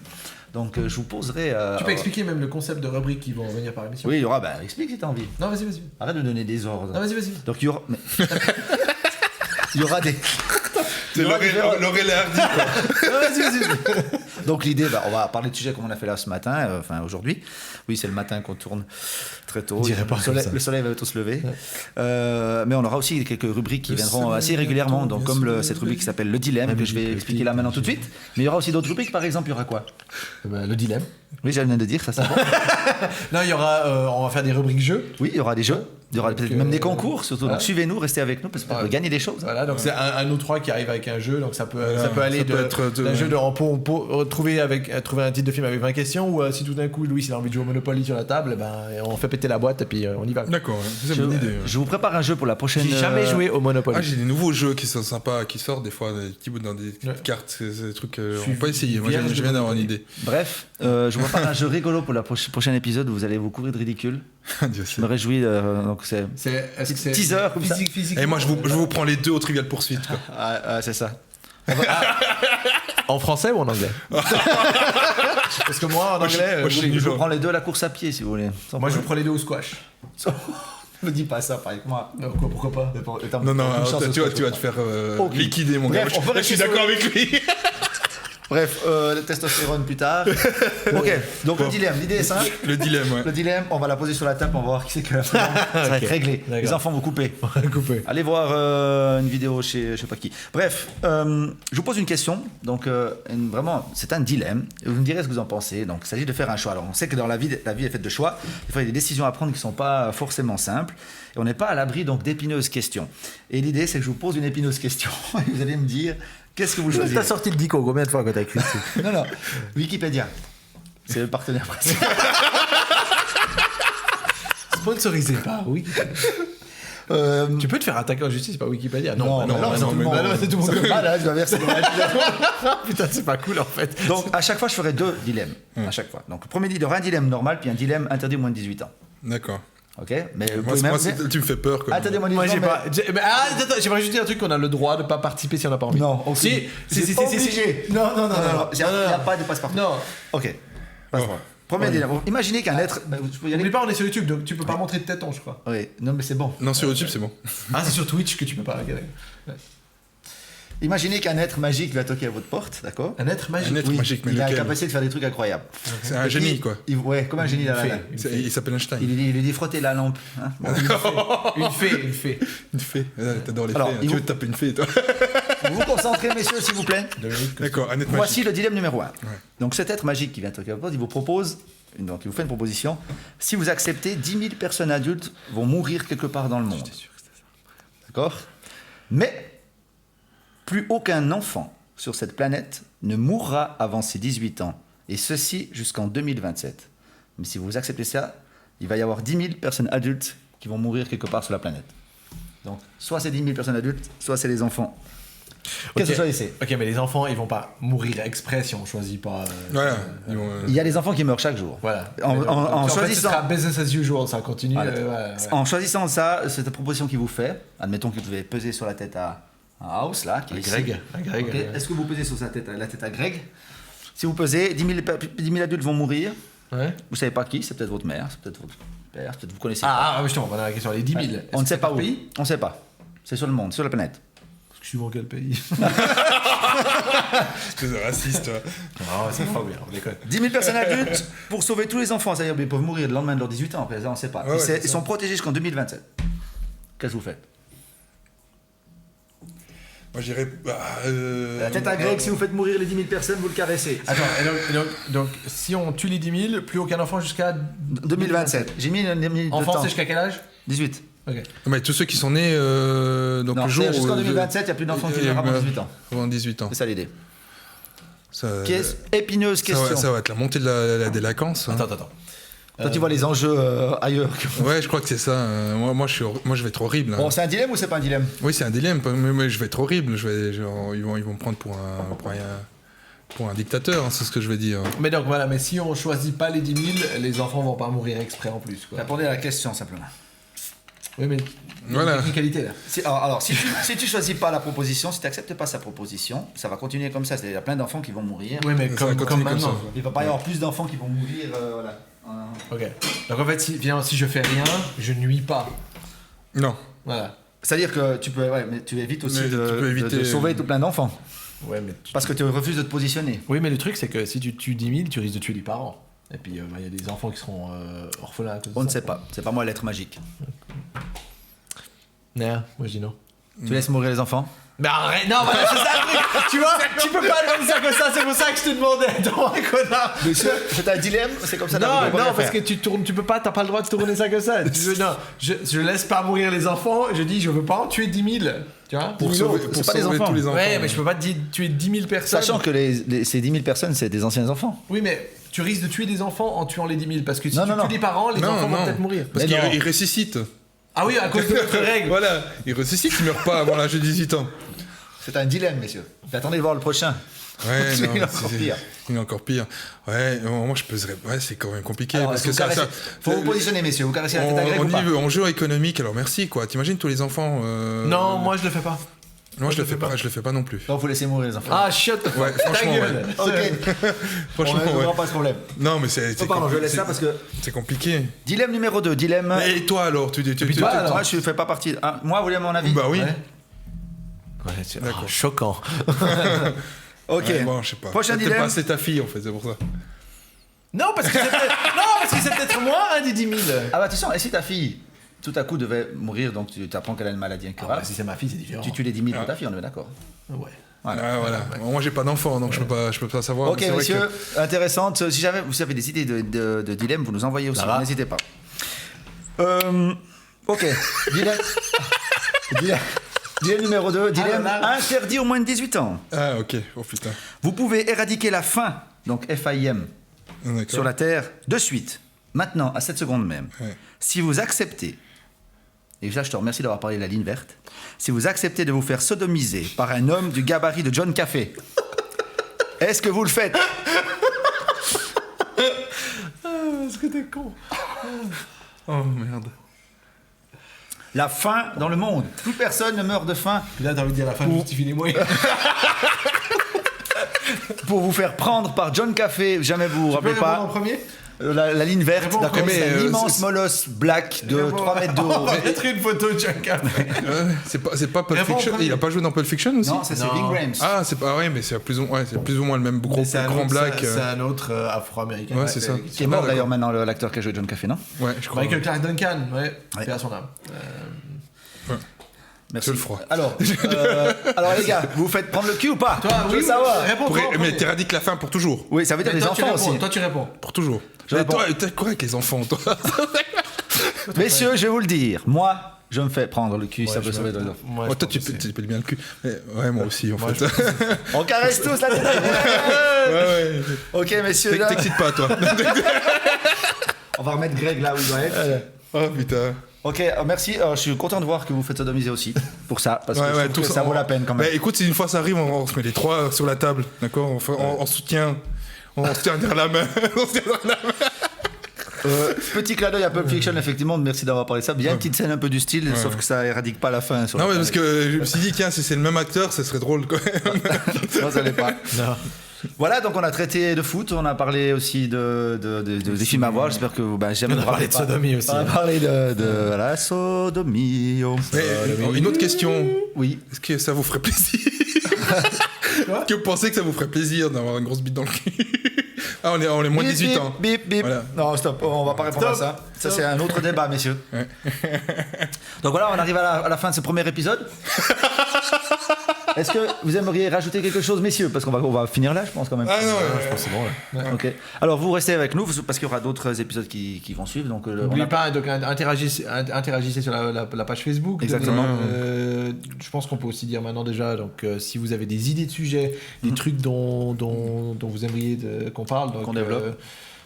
Donc je vous poserai. Tu peux expliquer même le concept de rubrique qui vont venir par émission. Oui, il y aura. Explique si t'as envie. Non, vas-y. Arrête de donner des ordres. Non, vas-y. Donc il y aura. Il y aura des. C'est Laurel et Hardy, quoi. Vas-y. Donc l'idée, on va parler de sujets comme on a fait là ce matin, aujourd'hui. Oui, c'est le matin qu'on tourne très tôt. Le soleil va bientôt se lever. Ouais. Mais on aura aussi quelques rubriques qui viendront assez régulièrement. Donc comme cette rubrique qui s'appelle le dilemme, que je vais expliquer là maintenant tout de suite. Mais il y aura aussi d'autres rubriques. Par exemple, il y aura quoi? Le dilemme. Oui, j'ai rien de dire, ça c'est bon. Non, il y aura. On va faire des rubriques jeux. Oui, il y aura des jeux. Il y aura peut-être même des concours, surtout. Donc suivez-nous, restez avec nous parce qu'on peut gagner des choses. Voilà, donc c'est un ou trois qui arrive avec un jeu. Donc ça peut aller d'un jeu de trouver un titre de film avec 20 questions ou si tout d'un coup Louis il a envie de jouer au Monopoly sur la table, on fait péter la boîte et puis on y va. D'accord, c'est une bonne idée. Je vous prépare un jeu pour la prochaine. J'ai jamais joué au Monopoly. J'ai des nouveaux jeux qui sont sympas, qui sortent des fois dans des cartes, c'est des trucs on peut essayer. Moi je viens d'avoir une idée. Bref, je vous prépare un jeu rigolo pour le prochain épisode où vous allez vous courir de ridicule. Je me réjouis. Donc c'est teaser comme ça. Et moi je vous prends les deux au Trivial Poursuite. C'est ça. En français ou en anglais? Parce que moi en anglais, je prends les deux à la course à pied si vous voulez. Moi je vous prends les deux au squash. Ne dis pas ça, pareil que moi. Pourquoi pas? Non, tu vas te faire liquider mon gars. Je suis d'accord avec lui. Bref, le testostérone plus tard. Ok, donc le dilemme, l'idée est simple. Le dilemme, ouais. Le dilemme, on va la poser sur la table, on va voir qui c'est que ça va être réglé. D'accord. Les enfants vont couper. Allez voir une vidéo chez je sais pas qui. Bref, je vous pose une question. Donc vraiment, c'est un dilemme. Vous me direz ce que vous en pensez. Donc il s'agit de faire un choix. Alors on sait que dans la vie est faite de choix. Des fois il y a des décisions à prendre qui ne sont pas forcément simples. Et on n'est pas à l'abri donc d'épineuses questions. Et l'idée c'est que je vous pose une épineuse question. Et vous allez me dire... Qu'est-ce que vous choisissez? T'as sorti le dico combien de fois quand t'as écrit? Non. Wikipédia. C'est le partenaire principal. Sponsorisé par Wikipédia. Tu peux te faire attaquer en justice par Wikipédia? Non, c'est tout le monde. Je dois verser. Putain, c'est pas cool en fait. Donc à chaque fois, je ferai deux dilemmes. À chaque fois. Donc le premier, il y aura un dilemme normal, puis un dilemme interdit aux moins de 18 ans. D'accord. Ok, mais moi tu me fais peur. Attendez-moi, attends, j'aimerais juste dire un truc qu'on a le droit de pas participer si on n'a pas envie. Non, ok. Si. Non. Il n'y a pas de passe-partout. Non. Ok. Premier dilemme. Imaginez qu'un être. N'oublie pas, on est sur YouTube, donc tu peux pas montrer de téton, je crois. Oui, non, mais c'est bon. Non, sur YouTube, c'est bon. C'est sur Twitch que tu peux pas regarder. Imaginez qu'un être magique va toquer à votre porte, d'accord? Un être magique. Un être magique, mais il a la lequel? capacité de faire des trucs incroyables. C'est un génie, quoi. Ouais, comme un génie là. Il s'appelle Einstein. Il lui dit frotter la lampe. Hein. Bon. Une fée. Une fée. T'adores les Alors, fées. Tu veux te taper une fée, toi? Vous vous concentrez, messieurs, s'il vous plaît. D'accord, un être magique. Voici le dilemme numéro 1. Ouais. Donc cet être magique qui vient toquer à votre porte, il vous propose, donc il vous fait une proposition. Si vous acceptez, 10 000 personnes adultes vont mourir quelque part dans le monde. D'accord? Mais plus aucun enfant sur cette planète ne mourra avant ses 18 ans. Et ceci jusqu'en 2027. Mais si vous acceptez ça, il va y avoir 10 000 personnes adultes qui vont mourir quelque part sur la planète. Donc, soit c'est 10 000 personnes adultes, soit c'est les enfants. Qu'est-ce que vous choisissez? Ok, mais les enfants, ils vont pas mourir exprès si on choisit pas. Voilà. Il y a des enfants qui meurent chaque jour. Voilà. En fait, choisissant... ce sera business as usual, ça continue. Voilà. En choisissant ça, cette proposition qu'il vous fait, admettons que vous devez peser sur la tête à House, là, qui est Greg. Okay. Est-ce que vous pesez sur la tête à Greg? Si vous pesez, 10 000 adultes vont mourir. Ouais. Vous savez pas qui, c'est peut-être votre mère, c'est peut-être votre père, peut-être vous connaissez pas. Ah, justement, on a la question, les 10 000. On ne sait pas où. On ne sait pas. C'est sur le monde, sur la planète. Suivant quel pays? Espèce de raciste, toi. Non, c'est pas bien, on déconne. 10 000 personnes adultes pour sauver tous les enfants. C'est-à-dire qu'ils peuvent mourir le lendemain de leurs 18 ans. Après ça, on ne sait pas. Ouais, Ils sont protégés jusqu'en 2027. Qu'est-ce que vous faites? Moi, j'irais. La tête à Greg, si vous faites mourir les 10 000 personnes, vous le caressez. Attends, et donc, si on tue les 10 000, plus aucun enfant jusqu'à 2027. J'ai mis une minute de enfant, temps. c'est jusqu'à quel âge? 18. Ok. Mais tous ceux qui sont nés donc Non, le jour jusqu'en où, 2027, il n'y a plus d'enfants qui meurent avant 18 ans. Avant 18 ans. C'est ça l'idée. Ça, Épineuse question. ça va être la montée de la délinquance. Hein. Attends. Toi, tu vois les enjeux ailleurs. Ouais, je crois que c'est ça. Moi, je vais être horrible. Hein. Bon, c'est un dilemme ou c'est pas un dilemme? Oui, c'est un dilemme. Mais je vais être horrible. Ils vont me prendre pour un dictateur, hein, c'est ce que je vais dire. Mais donc voilà, mais si on choisit pas les 10 000, les enfants vont pas mourir exprès en plus. Quoi. Répondez à la question simplement. Oui, mais Voilà. une technicalité là. Alors, si tu choisis pas la proposition, si tu n'acceptes pas sa proposition, ça va continuer comme ça. C'est-à-dire, il y a plein d'enfants qui vont mourir. Oui, mais Ça comme continue comme maintenant. ça. Il va pas y avoir plus d'enfants qui vont mourir. Voilà. Ok. Donc en fait, si je fais rien, je nuis pas. Non. Voilà. C'est-à-dire que tu peux, mais tu évites aussi Mais tu peux éviter- de sauver tout plein d'enfants. Ouais, mais Parce que tu refuses de te positionner. Oui, mais le truc, c'est que si tu tues 10 000, tu risques de tuer les parents. Et puis, il y a des enfants qui seront orphelins à cause de ça. On ne sait pas. C'est pas moi l'être magique. Non, moi je dis non. Tu laisses mourir les enfants? Mais arrête, non, voilà, c'est ça le truc. Tu vois, tu peux pas demander ça comme ça, c'est pour ça que je te demandais. Attends, connard. Monsieur, c'est un dilemme, c'est comme ça. Non, parce que tu peux pas, t'as pas le droit de tourner ça comme ça. Je laisse pas mourir les enfants, je dis je veux pas en tuer 10 000. Tu vois? Pour sauver c'est pas des enfants. tous les enfants. Ouais, mais je peux pas tuer 10 000 personnes. Sachant que ces 10 000 personnes, c'est des anciens enfants. Oui, mais tu risques de tuer des enfants en tuant les 10 000. Parce que si Non, tu non, non. tues des parents, les enfants vont peut-être mourir. Parce Mais non. qu'ils ressuscitent. Ah oui, à cause de notre règle. Voilà, ils ressuscitent, ils meurent pas avant l'âge de 18 ans. C'est un dilemme, messieurs. Attendez de voir le prochain. Ouais, Il non, est encore pire. Il est encore pire. Ouais, moi je peserais. Ouais, c'est quand même compliqué. Alors, parce vous que ça. caressez- faut vous positionner, messieurs. Vous caressez la tête à Greg ou pas? En jeu économique, alors merci quoi. T'imagines tous les enfants. Non, moi je le fais pas. Moi je le fais pas. Je le fais pas non plus. Donc vous laissez mourir les enfants. Ah, shut the Ouais, fuck. Ta franchement, gueule. Ok. Franchement, On ne ouais. verra pas ce problème. Non, mais c'est. Oh, pardon, je laisse ça parce que. C'est compliqué. Dilemme numéro 2. Dilemme. Et toi alors, tu Puis toi, alors, moi, je fais pas partie. Ah, moi, vous voulez mon avis? Bah oui. Ouais. Ouais, c'est D'accord. choquant. Ok. Ouais, bon, je sais pas. Prochain T'aimes dilemme. pas, c'est ta fille en fait, c'est pour ça. Non, parce que c'est peut-être moi, un des 10 000. Ah bah attention, et si ta fille, tout à coup, devait mourir, donc tu apprends qu'elle a une maladie incurable, Si c'est ma fille, c'est différent. tu tues les 10 000 pour ta fille, on est d'accord? Ouais. Voilà. Voilà. Moi j'ai pas d'enfant, donc je peux pas savoir. Ok, mais c'est vrai messieurs, intéressante. Si jamais vous avez des idées de dilemmes, vous nous envoyez aussi, Ça va. n'hésitez pas. Ok, dilemme numéro 2, dilemme interdit aux moins de 18 ans. Ah ok, oh putain. Vous pouvez éradiquer la faim, donc FAIM, D'accord. sur la Terre de suite, maintenant, à cette seconde même. Ouais. Si vous acceptez, et là je te remercie d'avoir parlé de la ligne verte, si vous acceptez de vous faire sodomiser par un homme du gabarit de John Café, est-ce que vous le faites? Est-ce que t'es con? Oh merde. La faim dans le monde. Plus personne ne meurt de faim Puis là, t'as envie de dire la fin justifie les moyens. pour vous faire prendre par John Café. Jamais vous vous rappelez en pas. premier? La ligne verte, Bon, d'accord, mais, c'est un immense molosse black de 3 mètres de On haut. va mettre une photo de Chaka. C'est pas Pulp Fiction. Il a pas joué dans Pulp Fiction aussi? Non, ça c'est Ving Rhames. Ah, c'est pas vrai, mais c'est plus ou moins le même gros grand black. C'est un autre afro-américain. Ouais, c'est ça. Qui est mort d'ailleurs maintenant, l'acteur qui a joué John Caffey, non? Ouais, je crois. Michael Clark Duncan, paix à son âme. Merci. C'est le froid. Alors les gars, vous vous faites prendre le cul ou pas? Toi, Je veux savoir. Réponds. Mais t'éradiques la faim pour toujours. Oui, ça veut dire les enfants aussi. Toi, tu réponds. Pour toujours. Je Mais réponds. toi, t'es quoi avec les enfants, toi? Messieurs, je vais vous le dire. Moi, je me fais prendre le cul, ça peut sauver de l'enfant. Moi, Toi, tu pèles bien le cul. Ouais, moi aussi, en fait. On caresse tous la tête. Ouais. Ok, messieurs. là, T'excites pas, toi. On va remettre Greg là où il doit être. Oh, putain. Ok, merci. Je suis content de voir que vous faites sodomiser aussi pour ça, parce que je trouve que ça vaut la peine quand même. Mais écoute, si une fois ça arrive, on se met les trois sur la table, d'accord? On soutient. On se tient derrière la main. Petit clin d'œil à Pulp Fiction, effectivement, merci d'avoir parlé de ça. Il y a une petite scène un peu du style, sauf que ça éradique pas la fin. Non, mais parce que je me suis dit, tiens, si c'est le même acteur, ça serait drôle quand même. Non, ça l'est pas. Non. Voilà, donc on a traité de foot, on a parlé aussi des films à voir. J'espère que jamais On a parlé de sodomie aussi. On a parlé de la sodomie. Une autre question. Oui. Est-ce que ça vous ferait plaisir? Est-ce que vous pensez que ça vous ferait plaisir d'avoir une grosse bite dans le cul? Ah, on est moins de 18 ans. Bip, bip. Voilà. Non, stop, on va pas répondre à ça. Ça, c'est un autre débat, messieurs. Ouais. Donc voilà, on arrive à la fin de ce premier épisode. Est-ce que vous aimeriez rajouter quelque chose, messieurs? Parce qu'on va finir là, je pense, quand même. Ah non, Je pense que c'est bon. Ouais. Ok. Alors, vous restez avec nous, parce qu'il y aura d'autres épisodes qui vont suivre. Donc, N'oubliez pas, donc, interagissez sur la page Facebook. Exactement. Je pense qu'on peut aussi dire maintenant déjà, donc, si vous avez des idées de sujets, des trucs dont vous aimeriez qu'on parle, donc, qu'on développe.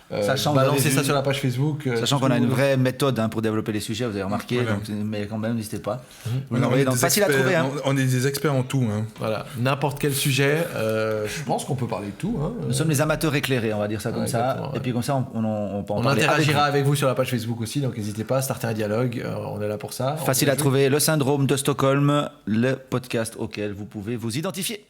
balancez ça sur la page Facebook. Sachant qu'on a une vraie méthode pour développer les sujets, vous avez remarqué, Voilà. donc, mais quand même, n'hésitez pas. Vous on l'envoyez, est donc des facile à experts, trouver. Hein. On est des experts en tout. Hein. Voilà, n'importe quel sujet, je pense qu'on peut parler de tout. Hein. Nous sommes les amateurs éclairés, on va dire ça comme ça. Exactement, ouais. Et puis comme ça, on peut en On parler interagira avec avec vous sur la page Facebook aussi, donc n'hésitez pas à starter un dialogue, on est là pour ça. vous. Facile à trouver, le syndrome de Stockholm, le podcast auquel vous pouvez vous identifier.